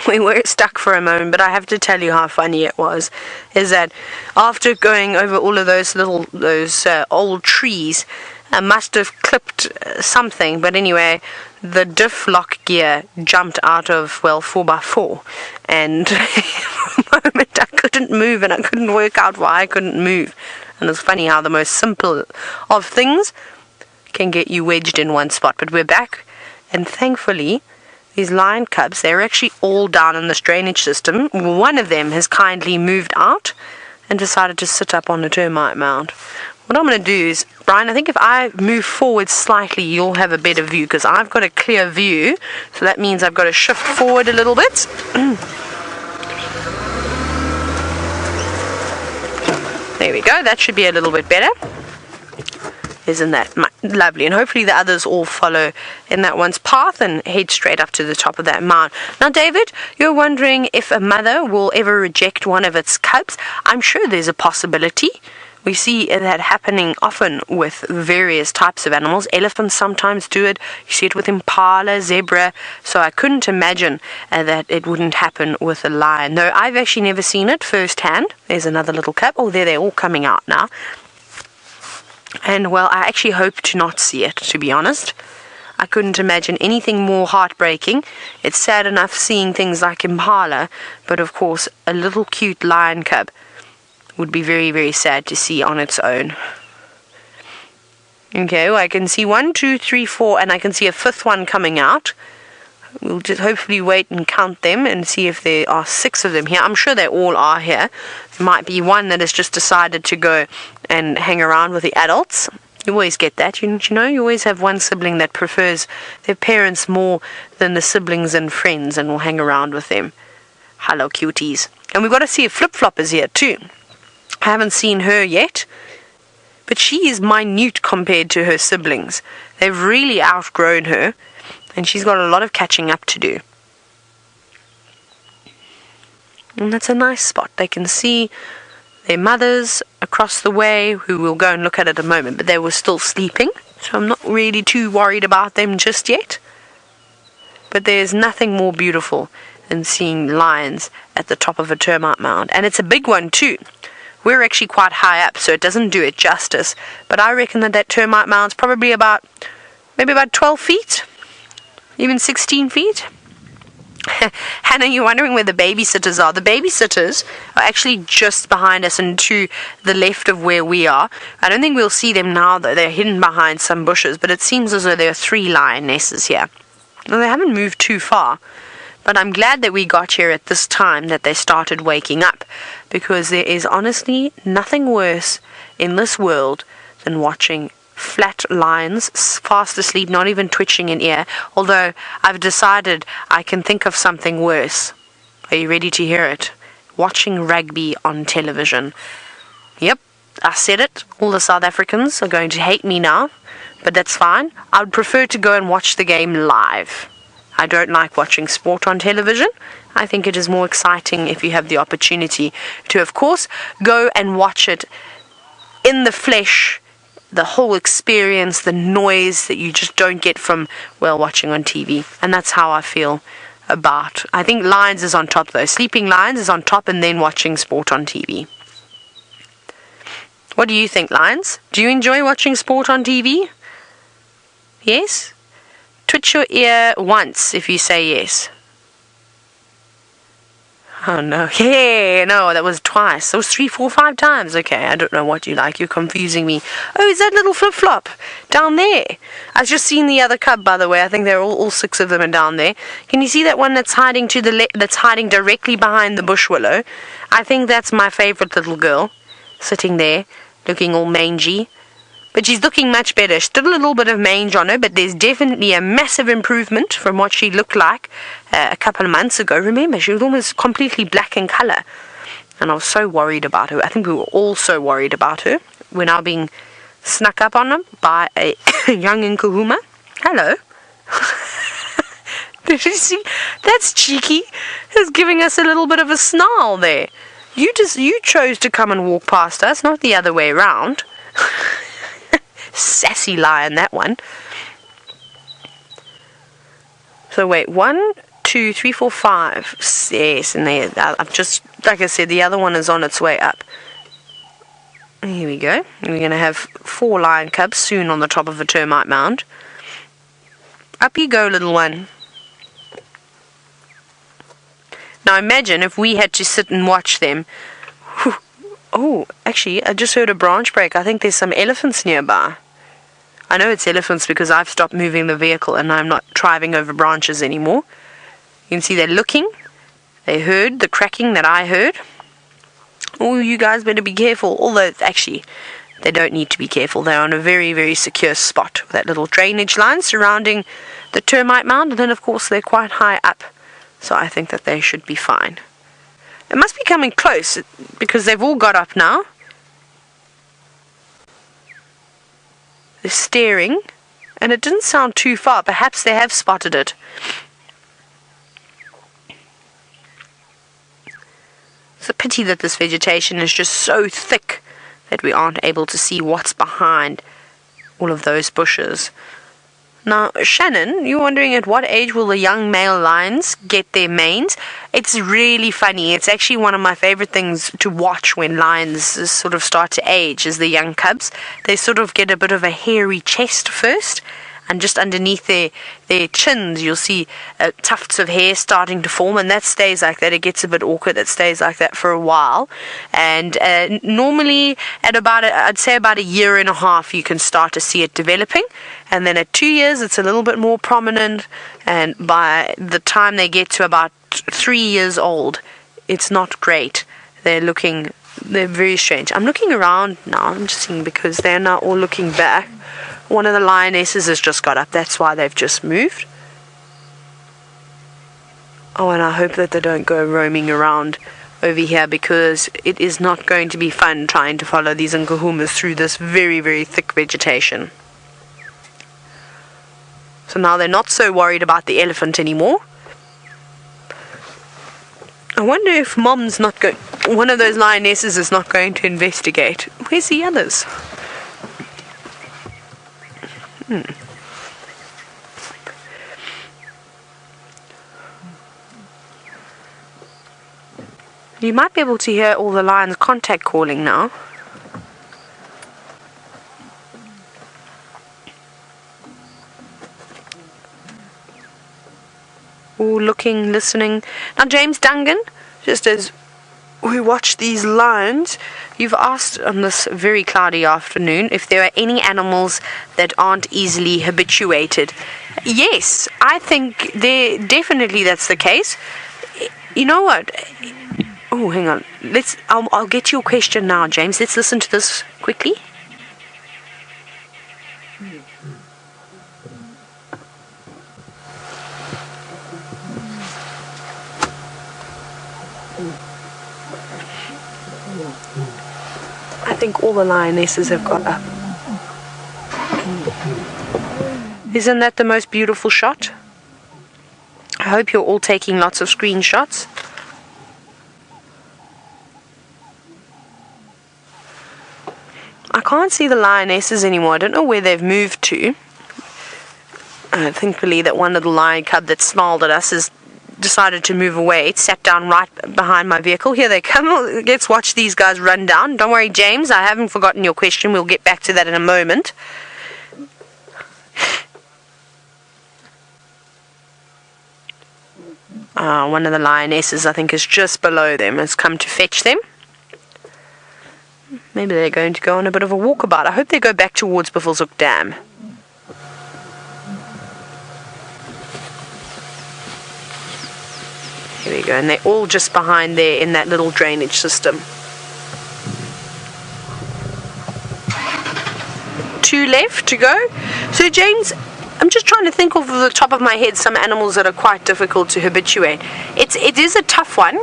We were stuck for a moment, but I have to tell you how funny it was. Is that after going over all of those old trees, I must have clipped something, but anyway, the diff lock gear jumped out of, 4x4, and for a moment I couldn't move, and I couldn't work out why I couldn't move. And it's funny how the most simple of things can get you wedged in one spot. But we're back, and thankfully these lion cubs, they're actually all down in this drainage system. One of them has kindly moved out and decided to sit up on a termite mound. What I'm going to do is, Brian, I think if I move forward slightly, you'll have a better view, because I've got a clear view, so that means I've got to shift forward a little bit. There we go, that should be a little bit better. Isn't that much? lovely, and hopefully the others all follow in that one's path and head straight up to the top of that mound. Now, David, you're wondering if a mother will ever reject one of its cubs. I'm sure there's a possibility. We see that happening often with various types of animals. Elephants sometimes do it. You see it with impala, zebra. So I couldn't imagine that it wouldn't happen with a lion. Though I've actually never seen it firsthand. There's another little cub. Oh, there they're all coming out now. And, well, I actually hope to not see it, to be honest. I couldn't imagine anything more heartbreaking. It's sad enough seeing things like impala, but of course a little cute lion cub would be very, very sad to see on its own. Okay, well, I can see 1, 2, 3, 4, and I can see a fifth one coming out. We'll just hopefully wait and count them and see if there are 6 of them here. I'm sure they all are here. There might be one that has just decided to go and hang around with the adults. You always get that, you know. You always have one sibling that prefers their parents more than the siblings and friends and will hang around with them. Hello, cuties. And we've got to see if Flip-Flop is here too. I haven't seen her yet, but she is minute compared to her siblings. They've really outgrown her, and she's got a lot of catching up to do. And that's a nice spot. They can see their mothers across the way, who we'll go and look at a moment, but they were still sleeping, so I'm not really too worried about them just yet. But there's nothing more beautiful than seeing lions at the top of a termite mound, and it's a big one too. We're actually quite high up, so it doesn't do it justice, but I reckon that termite mound's probably maybe about 12 feet, even 16 feet. Hannah, you're wondering where the babysitters are. The babysitters are actually just behind us and to the left of where we are. I don't think we'll see them now, though. They're hidden behind some bushes, but it seems as though there are 3 lionesses here. Well, they haven't moved too far, but I'm glad that we got here at this time, that they started waking up, because there is honestly nothing worse in this world than watching flat lions fast asleep, not even twitching an ear, although I've decided I can think of something worse. Are you ready to hear it? Watching rugby on television. Yep, I said it. All the South Africans are going to hate me now, but that's fine. I would prefer to go and watch the game live. I don't like watching sport on television. I think it is more exciting if you have the opportunity to, of course, go and watch it in the flesh, the whole experience, the noise that you just don't get from, well, watching on TV. And that's how I feel about. I think Lions is on top, though. Sleeping Lions is on top, and then watching sport on TV. What do you think, Lions? Do you enjoy watching sport on TV? Yes? Twitch your ear once if you say yes. Oh no. Yeah, no, that was twice. That was 3, 4, 5 times. Okay, I don't know what you like. You're confusing me. Oh, is that little Flip-Flop down there? I've just seen the other cub, by the way. I think they're all 6 of them are down there. Can you see that one that's hiding to the that's hiding directly behind the bush willow? I think that's my favorite little girl, sitting there, looking all mangy. But she's looking much better. Still a little bit of mange on her, but there's definitely a massive improvement from what she looked like a couple of months ago. Remember, she was almost completely black in colour. And I was so worried about her. I think we were all so worried about her. We're now being snuck up on them by a young Nkuhuma. Hello. Did you see? That's cheeky. It's giving us a little bit of a snarl there. You chose to come and walk past us, not the other way around. Sassy lion, that one. So wait, 1, 2, 3, 4, 5. Yes, and I've just, like I said, the other one is on its way up. Here we go. We're going to have 4 lion cubs soon on the top of a termite mound. Up you go, little one. Now imagine if we had to sit and watch them. Whew. Oh, actually, I just heard a branch break. I think there's some elephants nearby. I know it's elephants because I've stopped moving the vehicle and I'm not driving over branches anymore. You can see they're looking. They heard the cracking that I heard. Oh, you guys better be careful. Although, actually, they don't need to be careful. They're on a very, very secure spot with that little drainage line surrounding the termite mound. And then, of course, they're quite high up. So I think that they should be fine. It must be coming close because they've all got up now. They're staring, and it didn't sound too far. Perhaps they have spotted it. It's a pity that this vegetation is just so thick that we aren't able to see what's behind all of those bushes. Now, Shannon, you're wondering at what age will the young male lions get their manes? It's really funny. It's actually one of my favorite things to watch when lions sort of start to age, is the young cubs. They sort of get a bit of a hairy chest first, and just underneath their chins you'll see tufts of hair starting to form, and that stays like that. It gets a bit awkward. It stays like that for a while, and normally at I'd say about a year and a half you can start to see it developing, and then at 2 years it's a little bit more prominent, and by the time they get to about 3 years old it's not great. They're very strange. I'm looking around now. I'm just seeing, because they're now all looking back. One of the lionesses has just got up. That's why they've just moved. Oh, and I hope that they don't go roaming around over here, because it is not going to be fun trying to follow these Nkuhumas through this very, very thick vegetation. So now they're not so worried about the elephant anymore. I wonder if one of those lionesses is not going to investigate. Where's the others? You might be able to hear all the lions contact calling now. All looking, listening. Now, James Dungan, just as we watch these lions, you've asked on this very cloudy afternoon if there are any animals that aren't easily habituated. Yes, I think definitely that's the case. You know what? Oh, hang on. I'll get to your question now, James. Let's listen to this quickly. I think all the lionesses have got up. Isn't that the most beautiful shot? I hope you're all taking lots of screenshots. I can't see the lionesses anymore. I don't know where they've moved to. I think that one little lion cub that snarled at us has decided to move away. It sat down right behind my vehicle. Here they come. Let's watch these guys run down. Don't worry, James, I haven't forgotten your question. We'll get back to that in a moment. One of the lionesses, I think, is just below them, has come to fetch them. Maybe they're going to go on a bit of a walkabout. I hope they go back towards Buffelshoek Dam. Here we go, and they're all just behind there in that little drainage system. 2 left to go. So, James, I'm just trying to think off the top of my head some animals that are quite difficult to habituate. It is a tough one.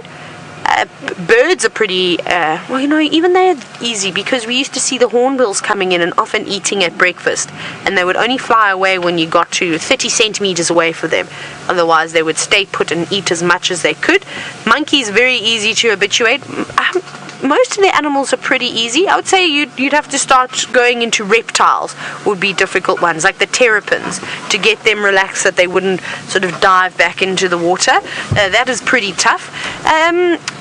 Birds are pretty, well, you know, even they're easy, because we used to see the hornbills coming in and often eating at breakfast, and they would only fly away when you got to 30 centimeters away from them. Otherwise, they would stay put and eat as much as they could. Monkeys, very easy to habituate. Most of the animals are pretty easy. I would say you'd have to start going into reptiles, would be difficult ones, like the terrapins, to get them relaxed that they wouldn't sort of dive back into the water. That is pretty tough.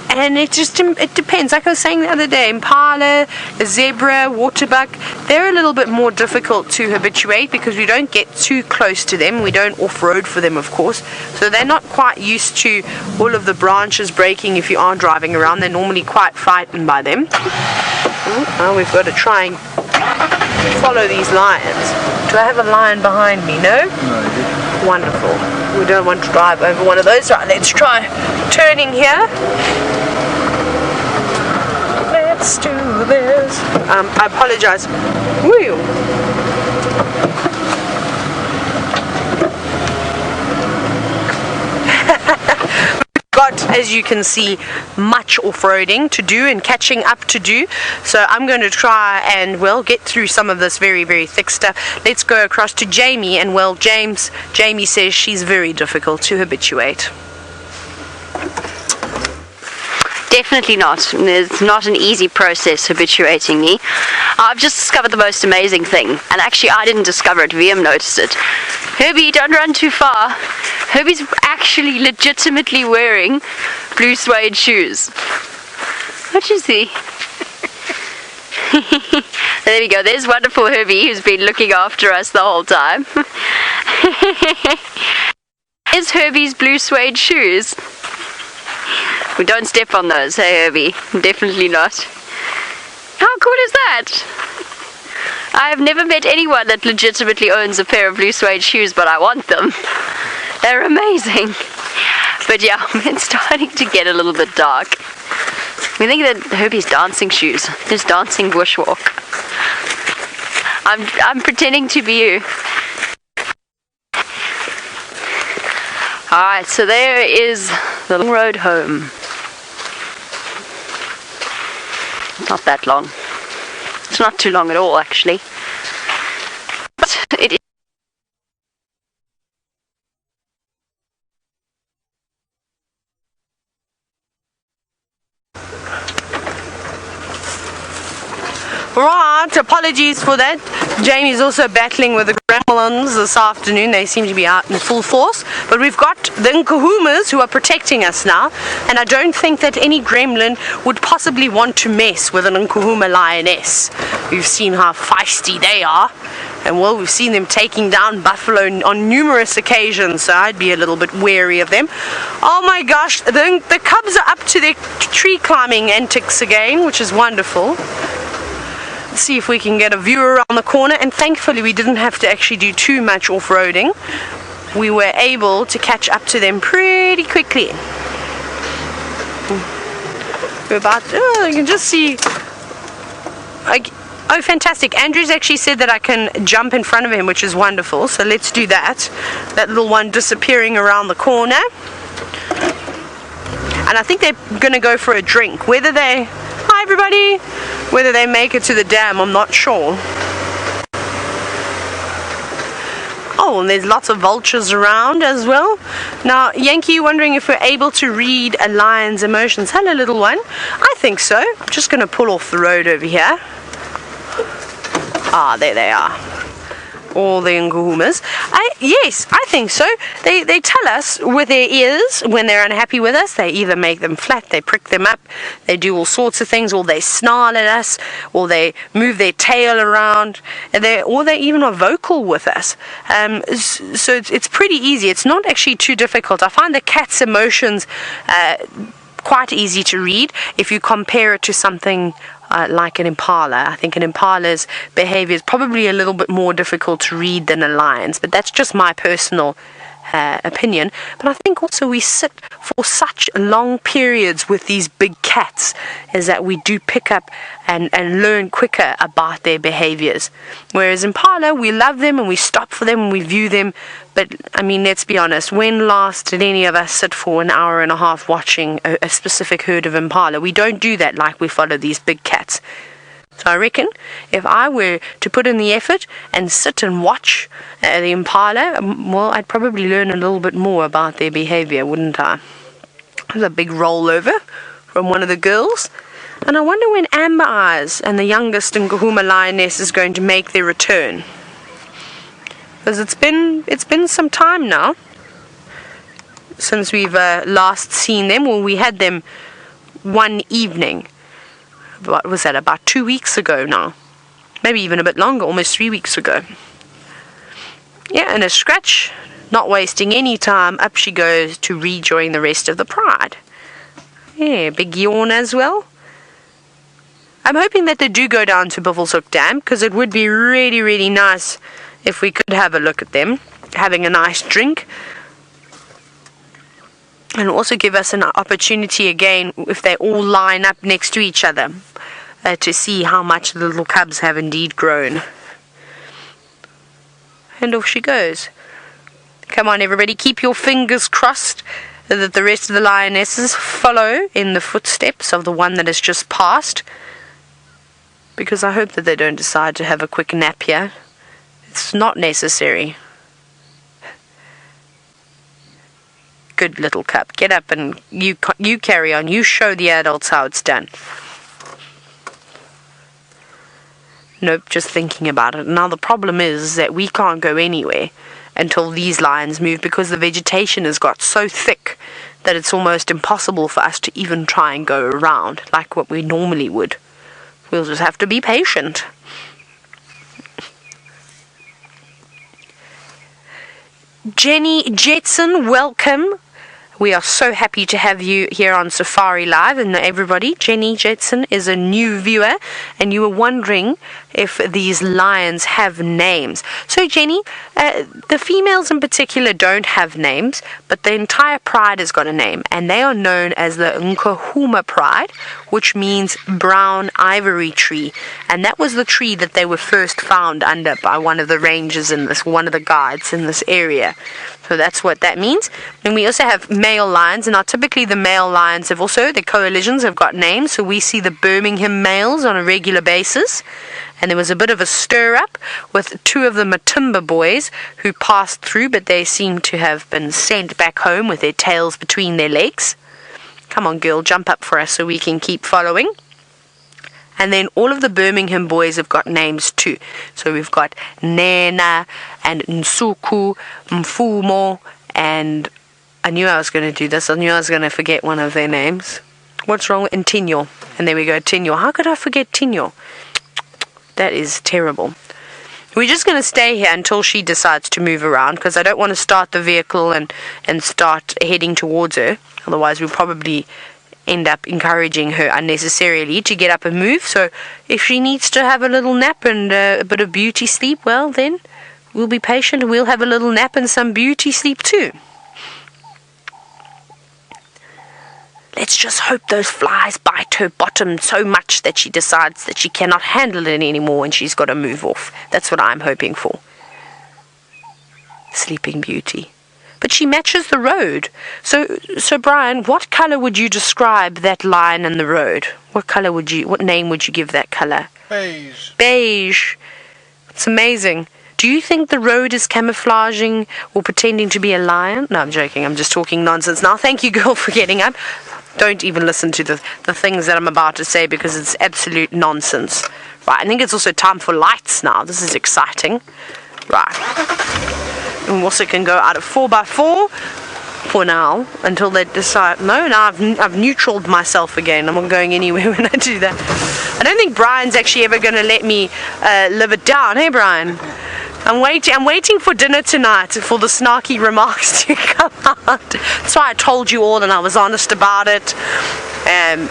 And it depends. Like I was saying the other day, impala, zebra, waterbuck, they're a little bit more difficult to habituate because we don't get too close to them. We don't off-road for them, of course. So they're not quite used to all of the branches breaking if you are driving around. They're normally quite frightened by them. Now we've got to try and follow these lions. Do I have a lion behind me? No? No. Wonderful. We don't want to drive over one of those. Right, let's try turning here. Let's do this. I apologize. Woo! We've got, as you can see, much off-roading to do and catching up to do. So I'm going to try and, well, get through some of this very, very thick stuff. Let's go across to Jamie, and, well, Jamie says she's very difficult to habituate. Definitely not. It's not an easy process habituating me. I've just discovered the most amazing thing, and actually I didn't discover it, VM noticed it. Herbie, don't run too far. Herbie's actually legitimately wearing blue suede shoes. What is he? There we go, there's wonderful Herbie, who's been looking after us the whole time. Here's Herbie's blue suede shoes. We don't step on those, hey Herbie? Definitely not. How cool is that? I have never met anyone that legitimately owns a pair of blue suede shoes, but I want them. They're amazing. But yeah, it's starting to get a little bit dark. We think that Herbie's dancing shoes. His dancing bushwalk. I'm pretending to be you. Alright, so there is the long road home. Not that long. It's not too long at all, actually. But it is. Right, apologies for that. Jamie's also battling with the gremlins this afternoon. They seem to be out in full force. But we've got the Nkuhumas who are protecting us now. And I don't think that any gremlin would possibly want to mess with an Nkuhuma lioness. We've seen how feisty they are. And well, we've seen them taking down buffalo on numerous occasions, so I'd be a little bit wary of them. Oh my gosh, the cubs are up to their tree climbing antics again, which is wonderful. Let's see if we can get a view around the corner, and thankfully we didn't have to actually do too much off-roading. We were able to catch up to them pretty quickly. We're about, you can just see, oh fantastic, Andrew's actually said that I can jump in front of him, which is wonderful, so let's do that. That little one disappearing around the corner. And I think they're going to go for a drink. Whether they, hi everybody, whether they make it to the dam, I'm not sure. Oh, and there's lots of vultures around as well. Now, Yankee, wondering if we're able to read a lion's emotions. Hello, little one. I think so. I'm just going to pull off the road over here. Ah, there they are. All the Nkuhumas. Yes, I think so. They tell us with their ears when they're unhappy with us. They either make them flat, they prick them up, they do all sorts of things, or they snarl at us, or they move their tail around, or they even are vocal with us. So it's pretty easy. It's not actually too difficult. I find the cat's emotions quite easy to read if you compare it to something like an impala. I think an impala's behavior is probably a little bit more difficult to read than a lion's, but that's just my personal opinion. But I think also we sit for such long periods with these big cats is that we do pick up and learn quicker about their behaviors. Whereas impala, we love them and we stop for them and we view them. But I mean, let's be honest, when last did any of us sit for an hour and a half watching a specific herd of impala? We don't do that like we follow these big cats. So I reckon if I were to put in the effort and sit and watch the impala, well, I'd probably learn a little bit more about their behavior, wouldn't I? There's a big rollover from one of the girls. And I wonder when Amber Eyes and the youngest Nkuhuma lioness is going to make their return. Because it's been some time now since we've last seen them. Well, we had them one evening. What was that, about 2 weeks ago now? Maybe even a bit longer, almost 3 weeks ago. Yeah, and a scratch, not wasting any time, up she goes to rejoin the rest of the pride. Yeah, big yawn as well. I'm hoping that they do go down to Bushwalk Dam, because it would be really, really nice if we could have a look at them, having a nice drink. And also give us an opportunity again, if they all line up next to each other, to see how much the little cubs have indeed grown. And off she goes. Come on everybody, keep your fingers crossed that the rest of the lionesses follow in the footsteps of the one that has just passed, because I hope that they don't decide to have a quick nap here. It's not necessary. Good little cub. Get up and you carry on. You show the adults how it's done. Nope, just thinking about it. Now the problem is that we can't go anywhere until these lions move, because the vegetation has got so thick that it's almost impossible for us to even try and go around like what we normally would. We'll just have to be patient. Jenny Jetson, welcome. We are so happy to have you here on Safari Live. And everybody, Jenny Jetson is a new viewer, and you were wondering if these lions have names. So Jenny, the females in particular don't have names, but the entire pride has got a name, and they are known as the Nkuhuma pride, which means brown ivory tree. And that was the tree that they were first found under by one of the rangers in this, one of the guides in this area. So that's what that means. And we also have male lions, and now typically the male lions have also, their coalitions have got names. So we see the Birmingham males on a regular basis. And there was a bit of a stir up with two of the Matumba boys who passed through, but they seem to have been sent back home with their tails between their legs. Come on, girl, jump up for us so we can keep following. And then all of the Birmingham boys have got names too. So we've got Nena and Nsuku, Mfumo, and I knew I was going to do this. I knew I was going to forget one of their names. What's wrong with Tinyo? And there we go, Tinyo. How could I forget Tinyo? That is terrible. We're just going to stay here until she decides to move around, because I don't want to start the vehicle and start heading towards her. Otherwise we'll probably end up encouraging her unnecessarily to get up and move. So if she needs to have a little nap and a bit of beauty sleep, well then we'll be patient and we'll have a little nap and some beauty sleep too. Let's just hope those flies bite her bottom so much that she decides that she cannot handle it anymore and she's got to move off. That's what I'm hoping for. Sleeping Beauty. But she matches the road. So Brian, what color would you describe that line in the road? What name would you give that color? Beige. Beige. It's amazing. Do you think the road is camouflaging or pretending to be a lion? No, I'm joking. I'm just talking nonsense now. Thank you, girl, for getting up. Don't even listen to the things that I'm about to say, because it's absolute nonsense. Right, I think it's also time for lights now. This is exciting. Right. And we also can go out of 4x4 for now until they decide. No, now I've neutraled myself again. I'm not going anywhere when I do that. I don't think Brian's actually ever going to let me live it down. Hey, Brian. I'm waiting for dinner tonight for the snarky remarks to come out. That's why I told you all and I was honest about it.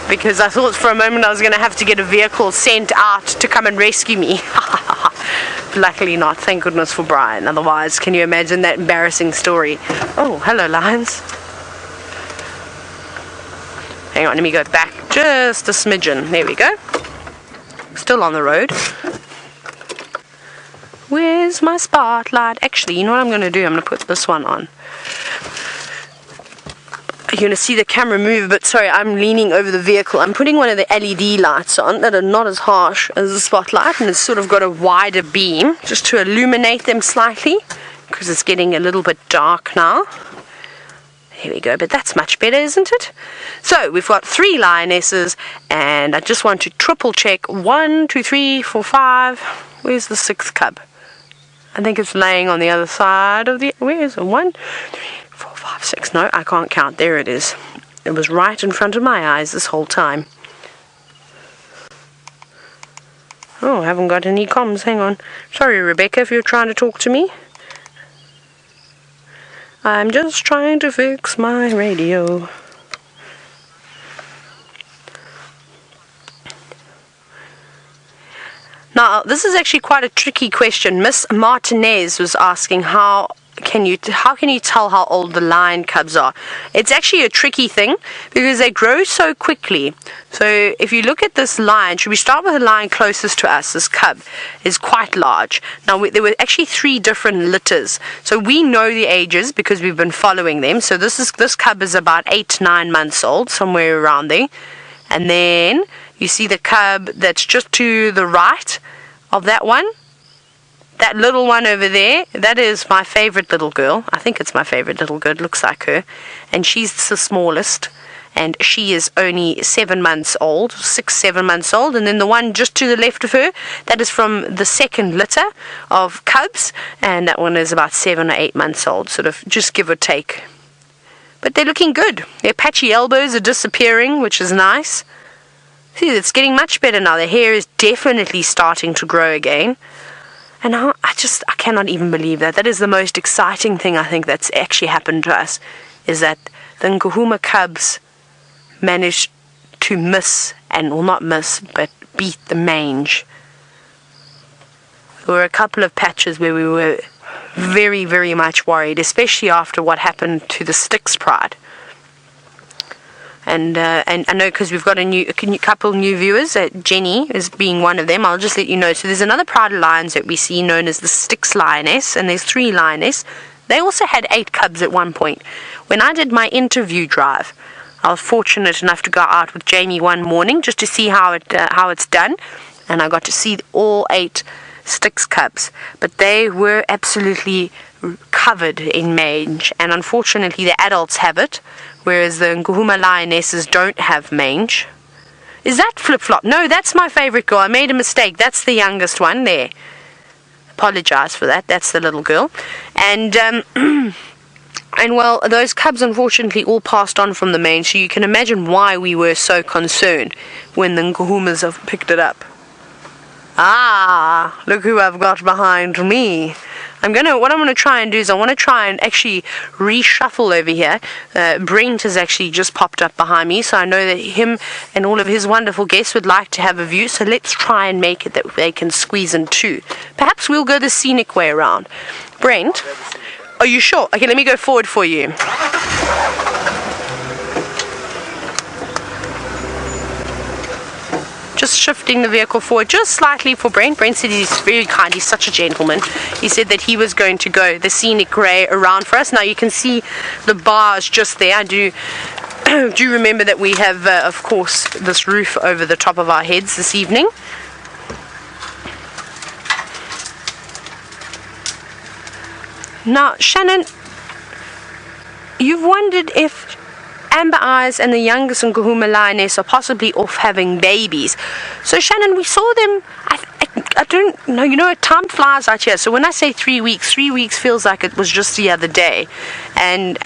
Because I thought for a moment I was going to have to get a vehicle sent out to come and rescue me. Luckily not, thank goodness for Brian. Otherwise, can you imagine that embarrassing story? Oh, hello, lions. Hang on, let me go back just a smidgen. There we go. Still on the road. Where's my spotlight? Actually, you know what I'm going to do? I'm going to put this one on. You're going to see the camera move, but sorry, I'm leaning over the vehicle. I'm putting one of the LED lights on that are not as harsh as the spotlight, and it's sort of got a wider beam just to illuminate them slightly, because it's getting a little bit dark now. Here we go, but that's much better, isn't it? So we've got 3 lionesses, and I just want to triple check. 1, 2, 3, 4, 5. Where's the 6th cub? I think it's laying on the other side of the... Where is it? 1, 2, 3, 4, 5, 6. No, I can't count. There it is. It was right in front of my eyes this whole time. Oh, I haven't got any comms. Hang on. Sorry, Rebecca, if you're trying to talk to me. I'm just trying to fix my radio. Now, this is actually quite a tricky question. Miss Martinez was asking, how how can you tell how old the lion cubs are? It's actually a tricky thing because they grow so quickly. So if you look at this lion, should we start with the lion closest to us? This cub is quite large. Now there were actually 3 different litters, so we know the ages because we've been following them. So this cub is about 8-9 months old, somewhere around there. And then you see the cub that's just to the right of that one. That little one over there, that is my favorite little girl. I think it's my favorite little girl. It looks like her. And she's the smallest. And she is only 7 months old, 6-7 months old. And then the one just to the left of her, that is from the second litter of cubs. And that one is about 7 or 8 months old, sort of just give or take. But they're looking good. Their patchy elbows are disappearing, which is nice. See, it's getting much better now. The hair is definitely starting to grow again. And I cannot even believe that. That is the most exciting thing I think that's actually happened to us, is that the Nkuhuma Cubs managed to but beat the mange. There were a couple of patches where we were very, very much worried, especially after what happened to the Styx Pride. And I know because we've got a couple new viewers, Jenny is being one of them. I'll just let you know. So there's another pride of lions that we see known as the Styx Lioness, and there's 3 lioness. They also had 8 cubs at one point. When I did my interview drive, I was fortunate enough to go out with Jamie one morning just to see how it's done, and I got to see all 8 Styx cubs. But they were absolutely covered in mange, and unfortunately the adults have it, whereas the Nkuhuma lionesses don't have mange. Is that Flip-Flop? No, that's my favorite girl. I made a mistake. That's the youngest one there. Apologize for that. That's the little girl. And well, those cubs unfortunately all passed on from the mange, so you can imagine why we were so concerned when the Nkuhumas have picked it up. Ah, look who I've got behind me. What I'm gonna try and do is I want to try and actually reshuffle over here. Brent has actually just popped up behind me, so I know that him and all of his wonderful guests would like to have a view, so let's try and make it that they can squeeze in too. Perhaps we'll go the scenic way around. Brent, are you sure? Okay, let me go forward for you. Just shifting the vehicle forward just slightly for Brent. Brent said he's very kind. He's such a gentleman. He said that he was going to go the scenic way around for us. Now you can see the bars just there. I do remember that we have, of course, this roof over the top of our heads this evening. Now, Shannon, you've wondered if Amber Eyes and the youngest Nkuhuma lioness are possibly off having babies. So Shannon, we saw them, I don't know, time flies out here. So when I say 3 weeks, 3 weeks feels like it was just the other day. And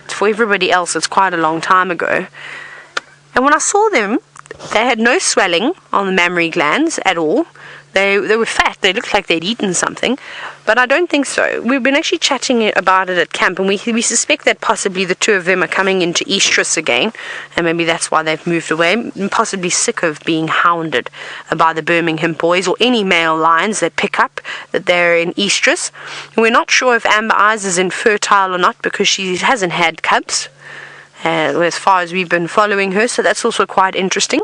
for everybody else, it's quite a long time ago. And when I saw them, they had no swelling on the mammary glands at all. They were fat. They looked like they'd eaten something, but I don't think so. We've been actually chatting about it at camp, and we suspect that possibly the 2 of them are coming into estrus again, and maybe that's why they've moved away, possibly sick of being hounded by the Birmingham boys or any male lions that pick up that they're in estrus. And we're not sure if Amber Eyes is infertile or not because she hasn't had cubs, as far as we've been following her, so that's also quite interesting.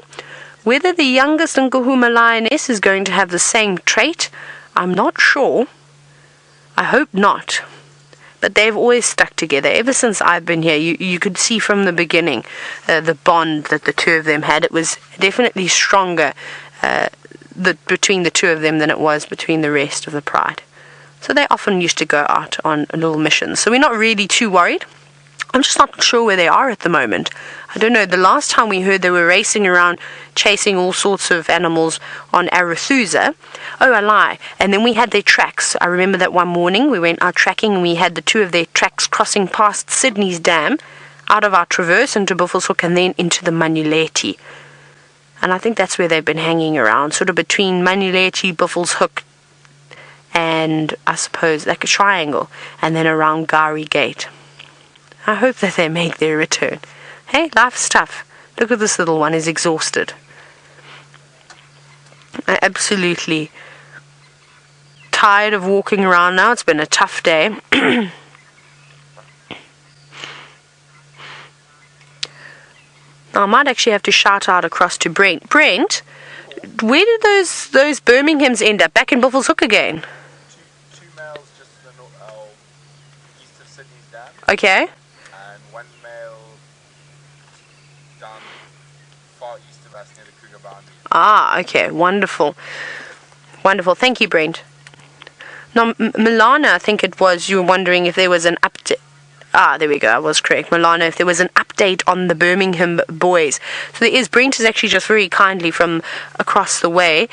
Whether the youngest Nkuhuma lioness is going to have the same trait, I'm not sure. I hope not. But they've always stuck together. Ever since I've been here, you could see from the beginning the bond that the 2 of them had. It was definitely stronger between the 2 of them than it was between the rest of the pride. So they often used to go out on little missions. So we're not really too worried. I'm just not sure where they are at the moment. I don't know. The last time we heard they were racing around chasing all sorts of animals on Arathusa. Oh, I lie. And then we had their tracks. I remember that one morning we went out tracking and we had the 2 of their tracks crossing past Sydney's Dam, out of our traverse into Bushwalk and then into the Manuleti. And I think that's where they've been hanging around, sort of between Manuleti, Bushwalk, and I suppose like a triangle, and then around Gari Gate. I hope that they make their return. Hey, life's tough. Look at this little one, he's exhausted. I'm absolutely tired of walking around now. It's been a tough day. I might actually have to shout out across to Brent. Brent, where did those Birminghams end up? Back in Buffalo's Hook again? Two males just to the east of Sydney's dam. Okay. And one male down far east of us near the Kruger boundary. Ah, okay. Wonderful. Wonderful. Thank you, Brent. Now, Milana, I think it was, you were wondering if there was an update. Ah, there we go. I was correct. Milana, if there was an update on the Birmingham boys. So there is. Brent has actually just very kindly from across the way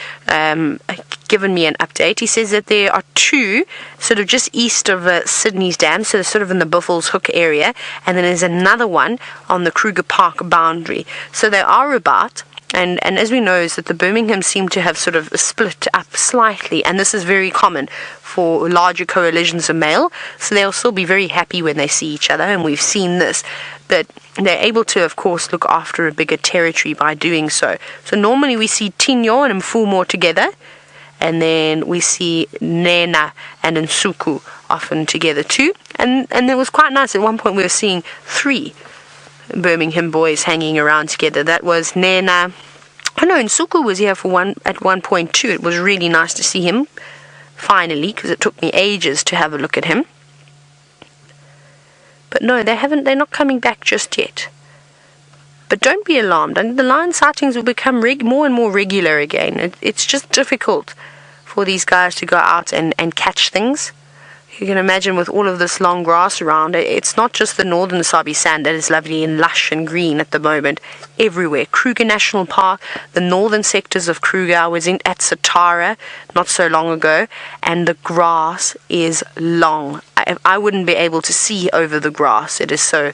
given me an update. He says that there are two sort of just east of Sydney's dam, so they're sort of in the Buffalo's Hook area, and then there's another one on the Kruger Park boundary. So they are about. And as we know, is that the Birmingham seem to have sort of split up slightly, and this is very common for larger coalitions of male, so they'll still be very happy when they see each other, and we've seen this, but they're able to, of course, look after a bigger territory by doing so. So normally we see Tinyo and Mfumo together, and then we see Nena and Nsuku often together too, and it was quite nice. At one point we were seeing 3 Birmingham boys hanging around together. That was Nena. Oh no, Nsuku was here at one point too. It was really nice to see him finally, because it took me ages to have a look at him. But no, they're not coming back just yet. But don't be alarmed, and the lion sightings will become more and more regular again. It's just difficult for these guys to go out and catch things. You can imagine with all of this long grass around, it's not just the northern Sabi sand that is lovely and lush and green at the moment. Everywhere. Kruger National Park, the northern sectors of Kruger. I was at Satara not so long ago, and the grass is long. I wouldn't be able to see over the grass. It is so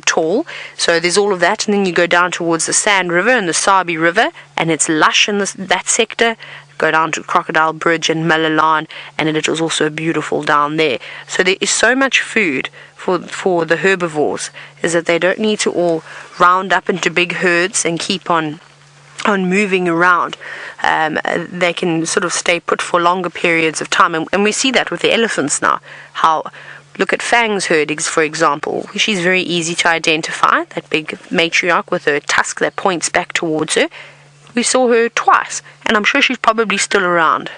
tall. So there's all of that, and then you go down towards the Sand River and the Sabi River, and it's lush in that sector. Go down to Crocodile Bridge and Malalan, and it is also beautiful down there. So there is so much food for the herbivores, is that they don't need to all round up into big herds and keep on moving around. They can sort of stay put for longer periods of time, and we see that with the elephants now. Look at Fang's herd, for example. She's very easy to identify, that big matriarch with her tusk that points back towards her. We saw her twice, and I'm sure she's probably still around.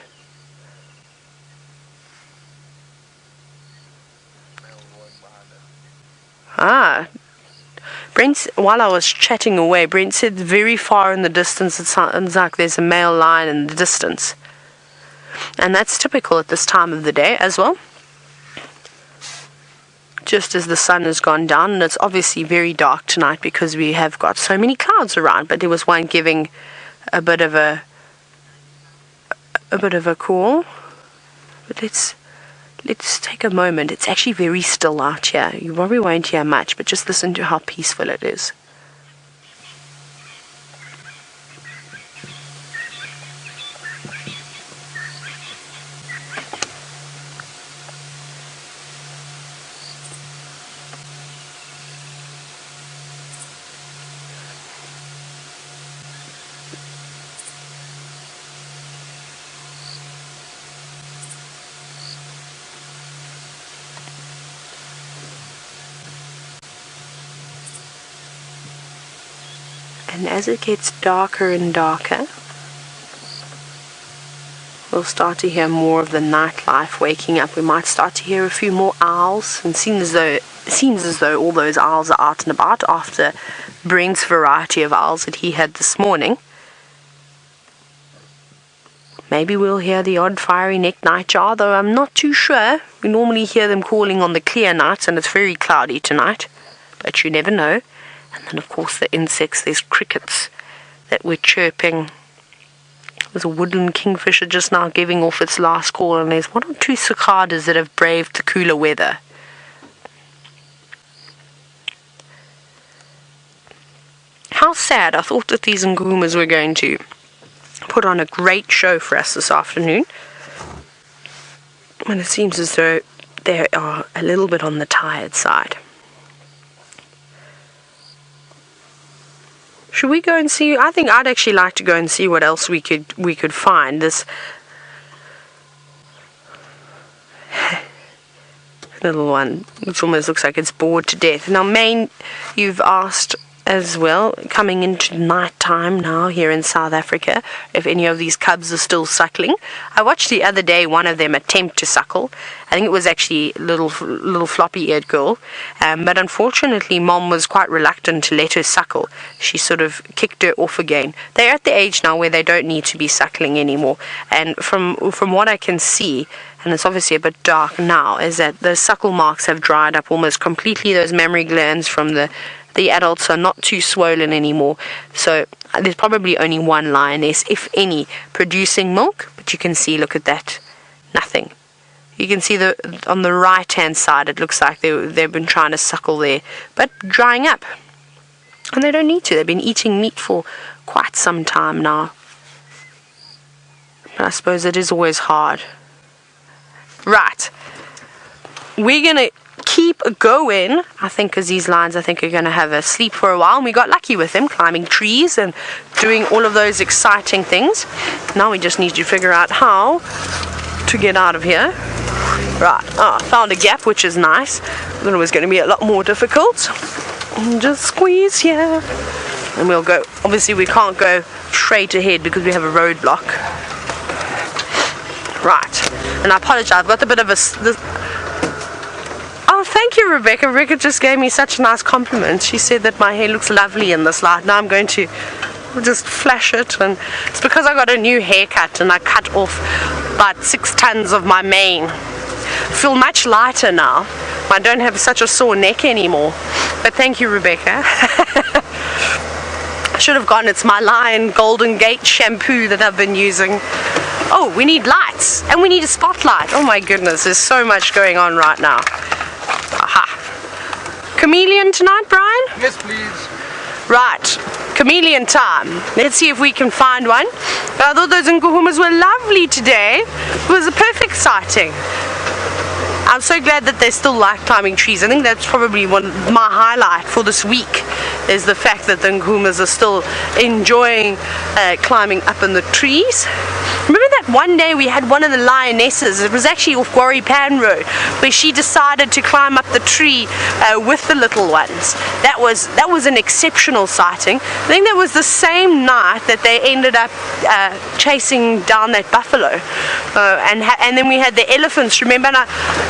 Brent, while I was chatting away, Brent said very far in the distance, it sounds like there's a male lion in the distance. And that's typical at this time of the day as well. Just as the sun has gone down, and it's obviously very dark tonight because we have got so many clouds around, but there was one giving a bit of a call. But let's take a moment. It's actually very still out here. You probably won't hear much, but just listen to how peaceful it is. And as it gets darker and darker, we'll start to hear more of the nightlife waking up. We might start to hear a few more owls, and it seems as though all those owls are out and about after Brent's variety of owls that he had this morning. Maybe we'll hear the odd fiery neck nightjar, though I'm not too sure. We normally hear them calling on the clear nights, and it's very cloudy tonight, but you never know. And then, of course, the insects. There's crickets that were chirping. There's a woodland kingfisher just now giving off its last call, and there's 1 or 2 cicadas that have braved the cooler weather. How sad. I thought that these Nkuhumas were going to put on a great show for us this afternoon, and it seems as though they are a little bit on the tired side. Should we go and see? I think I'd actually like to go and see what else we could find. This little one, which almost looks like it's bored to death. Now, Maine, you've asked as well, coming into night time now here in South Africa, if any of these cubs are still suckling. I watched the other day one of them attempt to suckle. I think it was actually a little floppy-eared girl, but unfortunately Mom was quite reluctant to let her suckle. She sort of kicked her off again. They're at the age now where they don't need to be suckling anymore, and from what I can see, and it's obviously a bit dark now, is that the suckle marks have dried up almost completely. Those mammary glands from the adults are not too swollen anymore, so there's probably only one lioness, if any, producing milk. But you can see, look at that, nothing. You can see on the right hand side it looks like they've been trying to suckle there, but drying up, and they don't need to. They've been eating meat for quite some time now, but I suppose it is always hard. Right, we're gonna keep going, I think, because these lions, I think, are going to have a sleep for a while, and we got lucky with them climbing trees and doing all of those exciting things. Now we just need to figure out how to get out of here. Right, I found a gap, which is nice. I thought it was going to be a lot more difficult. And just squeeze here, and we'll go. Obviously we can't go straight ahead because we have a roadblock. Right, and I apologize, I've got a bit of Oh, thank you, Rebecca. Rebecca just gave me such a nice compliment. She said that my hair looks lovely in this light. Now I'm going to just flash it, and it's because I got a new haircut and I cut off about 6 tons of my mane. I feel much lighter now. I don't have such a sore neck anymore. But thank you, Rebecca. I should have gone. It's my Lion Golden Gate shampoo that I've been using. Oh, we need lights, and we need a spotlight. Oh my goodness, there's so much going on right now. Aha. Chameleon tonight, Brian? Yes, please. Right, chameleon time. Let's see if we can find one. I thought those Nkuhumas were lovely today. It was a perfect sighting. I'm so glad that they still like climbing trees. I think that's probably my highlight for this week, is the fact that the Nkuhumas are still enjoying climbing up in the trees. Remember that one day we had one of the lionesses, it was actually off Quarry Pan Road, where she decided to climb up the tree with the little ones. That was an exceptional sighting. I think that was the same night that they ended up chasing down that buffalo. And then we had the elephants, remember? And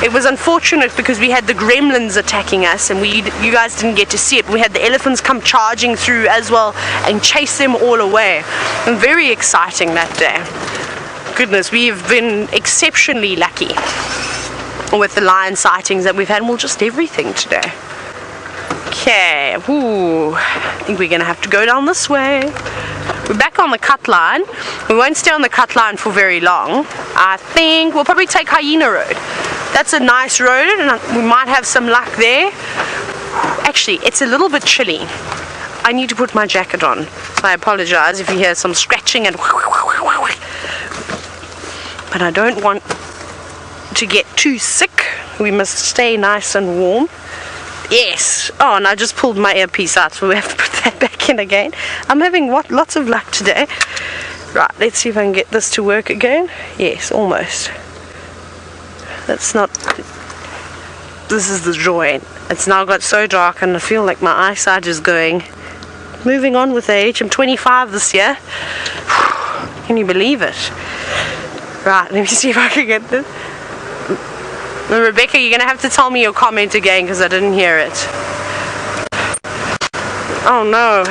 it was unfortunate because we had the gremlins attacking us, and you guys didn't get to see it. We had the elephants come charging through as well and chase them all away. And very exciting that day. Goodness, we've been exceptionally lucky with the lion sightings that we've had. Well, just everything today. Okay, ooh, I think we're going to have to go down this way. We're back on the cut line. We won't stay on the cut line for very long. I think we'll probably take Hyena Road. That's a nice road, and we might have some luck there. Actually, it's a little bit chilly. I need to put my jacket on, so I apologize if you hear some scratching and but I don't want to get too sick. We must stay nice and warm. Yes. Oh, and I just pulled my earpiece out, so we have to put that back in again. I'm having lots of luck today. Right, let's see if I can get this to work again. Yes, almost. That's not... This is the joy. It's now got so dark and I feel like my eyesight is going. Moving on with age. I'm 25 this year. Can you believe it? Right, let me see if I can get this. Rebecca, you're going to have to tell me your comment again because I didn't hear it. Oh no.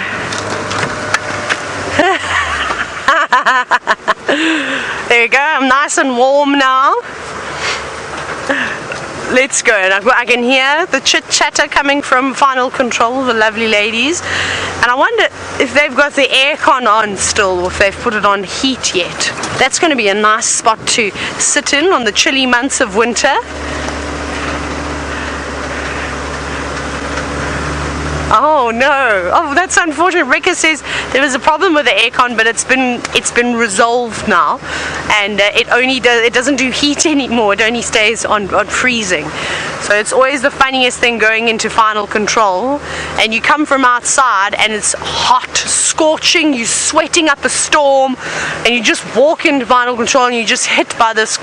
There you go, I'm nice and warm now. Let's go. I can hear the chit-chatter coming from Final Control, the lovely ladies. And I wonder if they've got the aircon on still, or if they've put it on heat yet. That's going to be a nice spot to sit in on the chilly months of winter. Oh no! Oh, that's unfortunate. Rika says there was a problem with the aircon, but it's been resolved now, and it doesn't do heat anymore. It only stays on freezing. So it's always the funniest thing going into final control, and you come from outside and it's hot, scorching, you're sweating up a storm, and you just walk into final control and you're just hit by this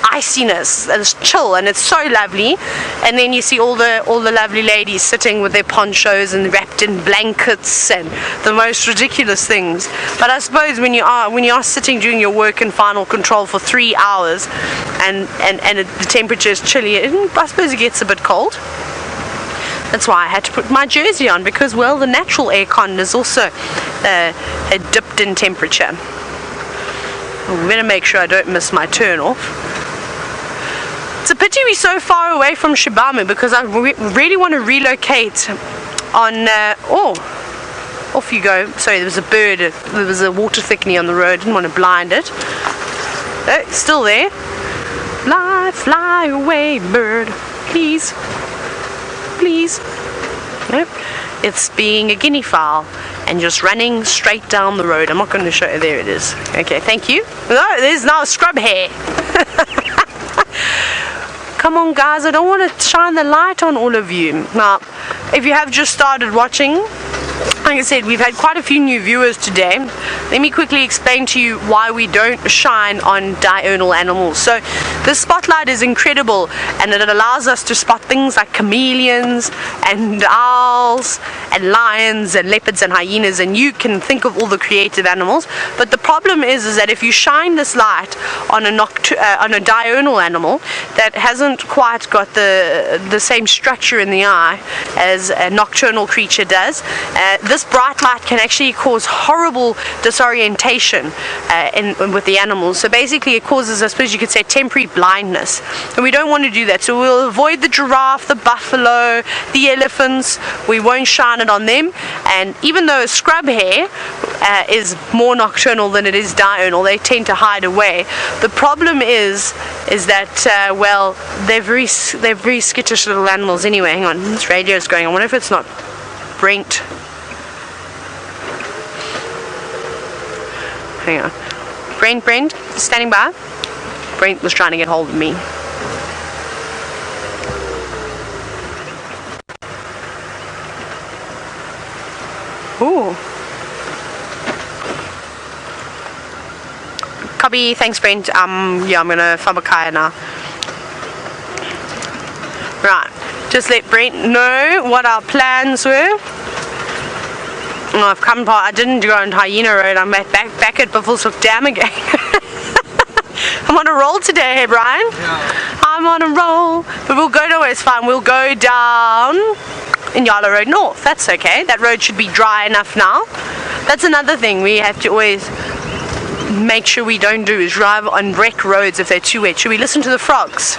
iciness, this chill, and it's so lovely. And then you see all the lovely ladies sitting with their ponchos and wrapped in blankets and the most ridiculous things. But I suppose when you are sitting doing your work in final control for 3 hours and the temperature is chilly, I suppose it gets a bit cold. That's why I had to put my jersey on, because, well, the natural aircon is also dipped in temperature. I'm going to make sure I don't miss my turn off. It's a pity we're so far away from Shibamu, because I really want to relocate on... off you go. Sorry, there was a bird. There was a water thickener on the road. Didn't want to blind it. Oh, it's still there. Fly, fly away, bird. Please. Please. Nope. It's being a guinea fowl and just running straight down the road. I'm not going to show you. There it is. Okay, thank you. No, there's now a scrub hare. Come on, guys. I don't want to shine the light on all of you. Now, if you have just started watching, like I said, we've had quite a few new viewers today. Let me quickly explain to you why we don't shine on diurnal animals. So the spotlight is incredible, and it allows us to spot things like chameleons and owls and lions and leopards and hyenas, and you can think of all the creative animals. But the problem is that if you shine this light on a diurnal animal that hasn't quite got the same structure in the eye as a nocturnal creature does, this bright light can actually cause horrible disorientation with the animals. So basically it causes, I suppose you could say, temporary blindness, and we don't want to do that. So we'll avoid the giraffe, the buffalo, the elephants. We won't shine it on them. And even though a scrub hare is more nocturnal than it is diurnal, they tend to hide away. The problem is that well, they're very skittish little animals anyway. Hang on, this radio is going. I wonder if it's not Brent. Hang on. Brent, standing by. Brent was trying to get hold of me. Ooh. Copy, thanks Brent. Yeah, I'm gonna Fabakaya now. Right. Just let Brent know what our plans were. Oh, I've come past, I didn't go on Hyena Road, I'm back at Bushwalk Dam again. I'm on a roll today, hey Brian? Yeah. I'm on a roll, but we'll go nowhere, it's fine. We'll go down in Yala Road North, that's okay. That road should be dry enough now. That's another thing we have to always make sure we don't do, is drive on wreck roads if they're too wet. Should we listen to the frogs?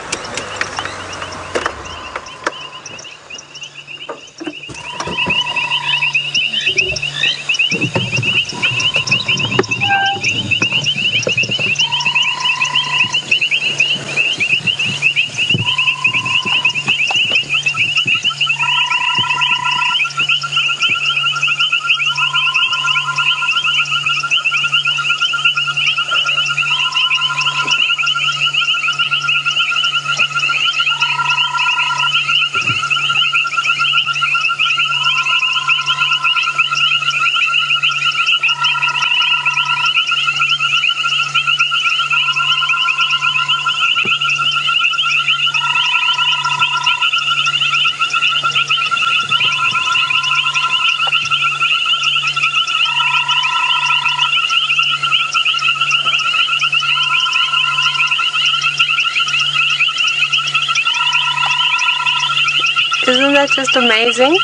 Isn't that just amazing?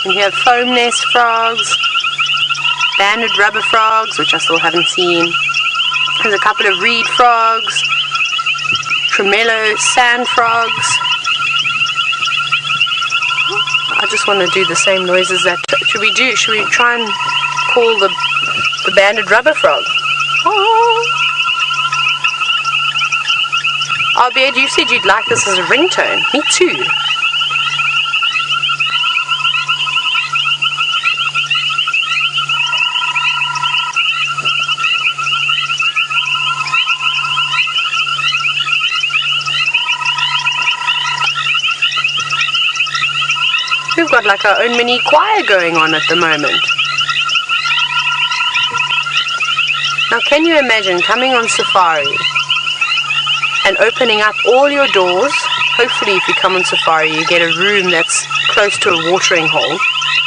And you have foam nest frogs, banded rubber frogs, which I still haven't seen. There's a couple of reed frogs, tremolo sand frogs. I just want to do the same noises that... Should we try and call the banded rubber frog? Oh, Beard, you said you'd like this as a ringtone. Me too. got like our own mini choir going on at the moment. Now can you imagine coming on safari and opening up all your doors? Hopefully if you come on safari you get a room that's close to a watering hole,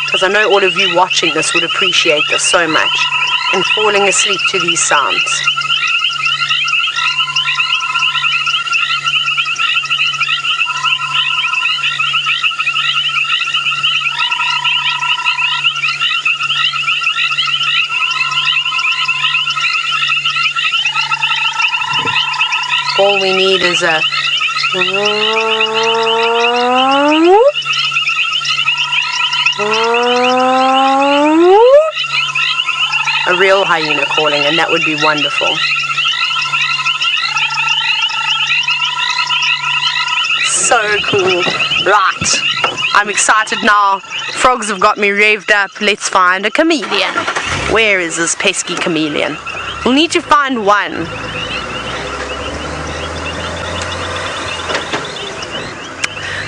because I know all of you watching this would appreciate this so much, and falling asleep to these sounds. All we need is a real hyena calling, and that would be wonderful. So cool. Right, I'm excited now. Frogs have got me revved up. Let's find a chameleon. Where is this pesky chameleon? We'll need to find one.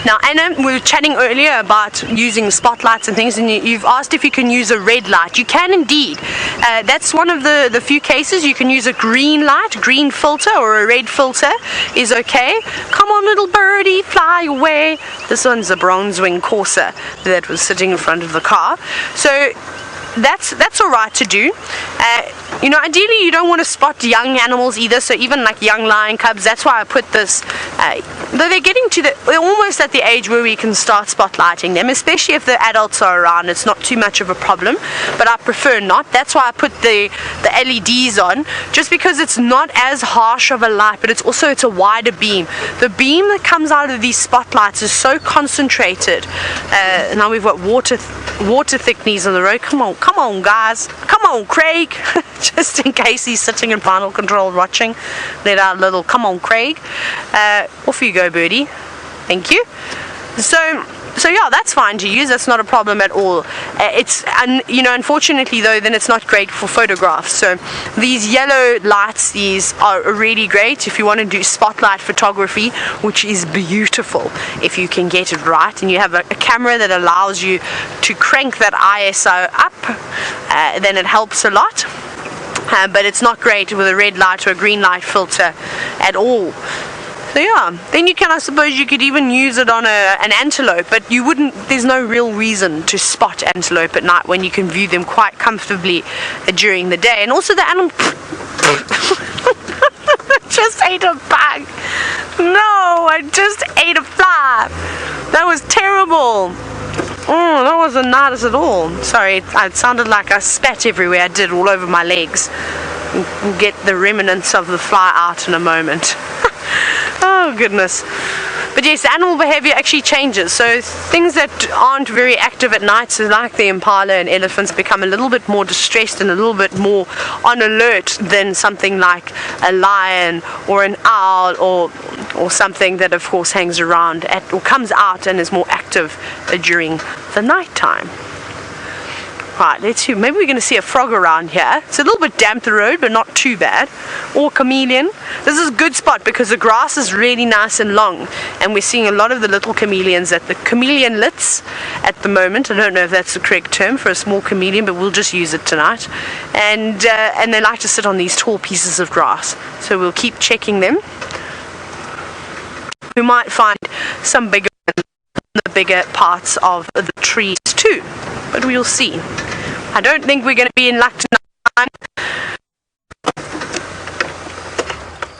Now, Anna, we were chatting earlier about using spotlights and things, and you've asked if you can use a red light. You can indeed. That's one of the few cases. You can use a green light, green filter, or a red filter is okay. Come on, little birdie, fly away. This one's a bronze-winged courser that was sitting in front of the car. So that's all right to do. You know, ideally you don't want to spot young animals either, so even like young lion cubs, that's why I put this, though they're almost at the age where we can start spotlighting them, especially if the adults are around. It's not too much of a problem, but I prefer not. That's why I put the LEDs on, just because it's not as harsh of a light, but it's a wider beam. The beam that comes out of these spotlights is so concentrated. Now we've got water thickness on the road. Come on guys, come on Craig. Just in case he's sitting in final control watching, let out a little come on Craig. Off you go, birdie. Thank you. So yeah, that's fine to use. That's not a problem at all. Unfortunately though, then it's not great for photographs. So these yellow lights, these are really great if you want to do spotlight photography, which is beautiful if you can get it right, and you have a camera that allows you to crank that ISO up. Then it helps a lot. But it's not great with a red light or a green light filter at all. So yeah, then I suppose you could even use it on an antelope, but you wouldn't, there's no real reason to spot antelope at night when you can view them quite comfortably during the day. And also the animal just ate a bug. No, I just ate a fly. That was terrible. Oh, that wasn't nice at all. Sorry, it sounded like I spat everywhere. I did, all over my legs. We'll get the remnants of the fly out in a moment. Oh goodness. But yes, animal behavior actually changes. So things that aren't very active at night, so like the impala and elephants, become a little bit more distressed and a little bit more on alert than something like a lion or an owl or something that of course hangs around or comes out and is more active during the night time. Right, let's see. Maybe we're going to see a frog around here. It's a little bit damp, the road, but not too bad. Or chameleon. This is a good spot because the grass is really nice and long, and we're seeing a lot of the little chameleons at the chameleonlets at the moment. I don't know if that's the correct term for a small chameleon, but we'll just use it tonight. And they like to sit on these tall pieces of grass, so we'll keep checking them. We might find some bigger in the bigger parts of the trees too, but we'll see. I don't think we're going to be in luck tonight.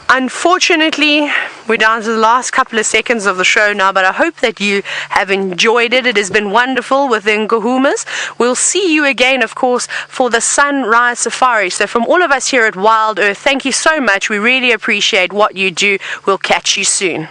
Unfortunately, we're down to the last couple of seconds of the show now, but I hope that you have enjoyed it. It has been wonderful with the Nkuhumas. We'll see you again, of course, for the sunrise safari. So from all of us here at Wild Earth, thank you so much. We really appreciate what you do. We'll catch you soon.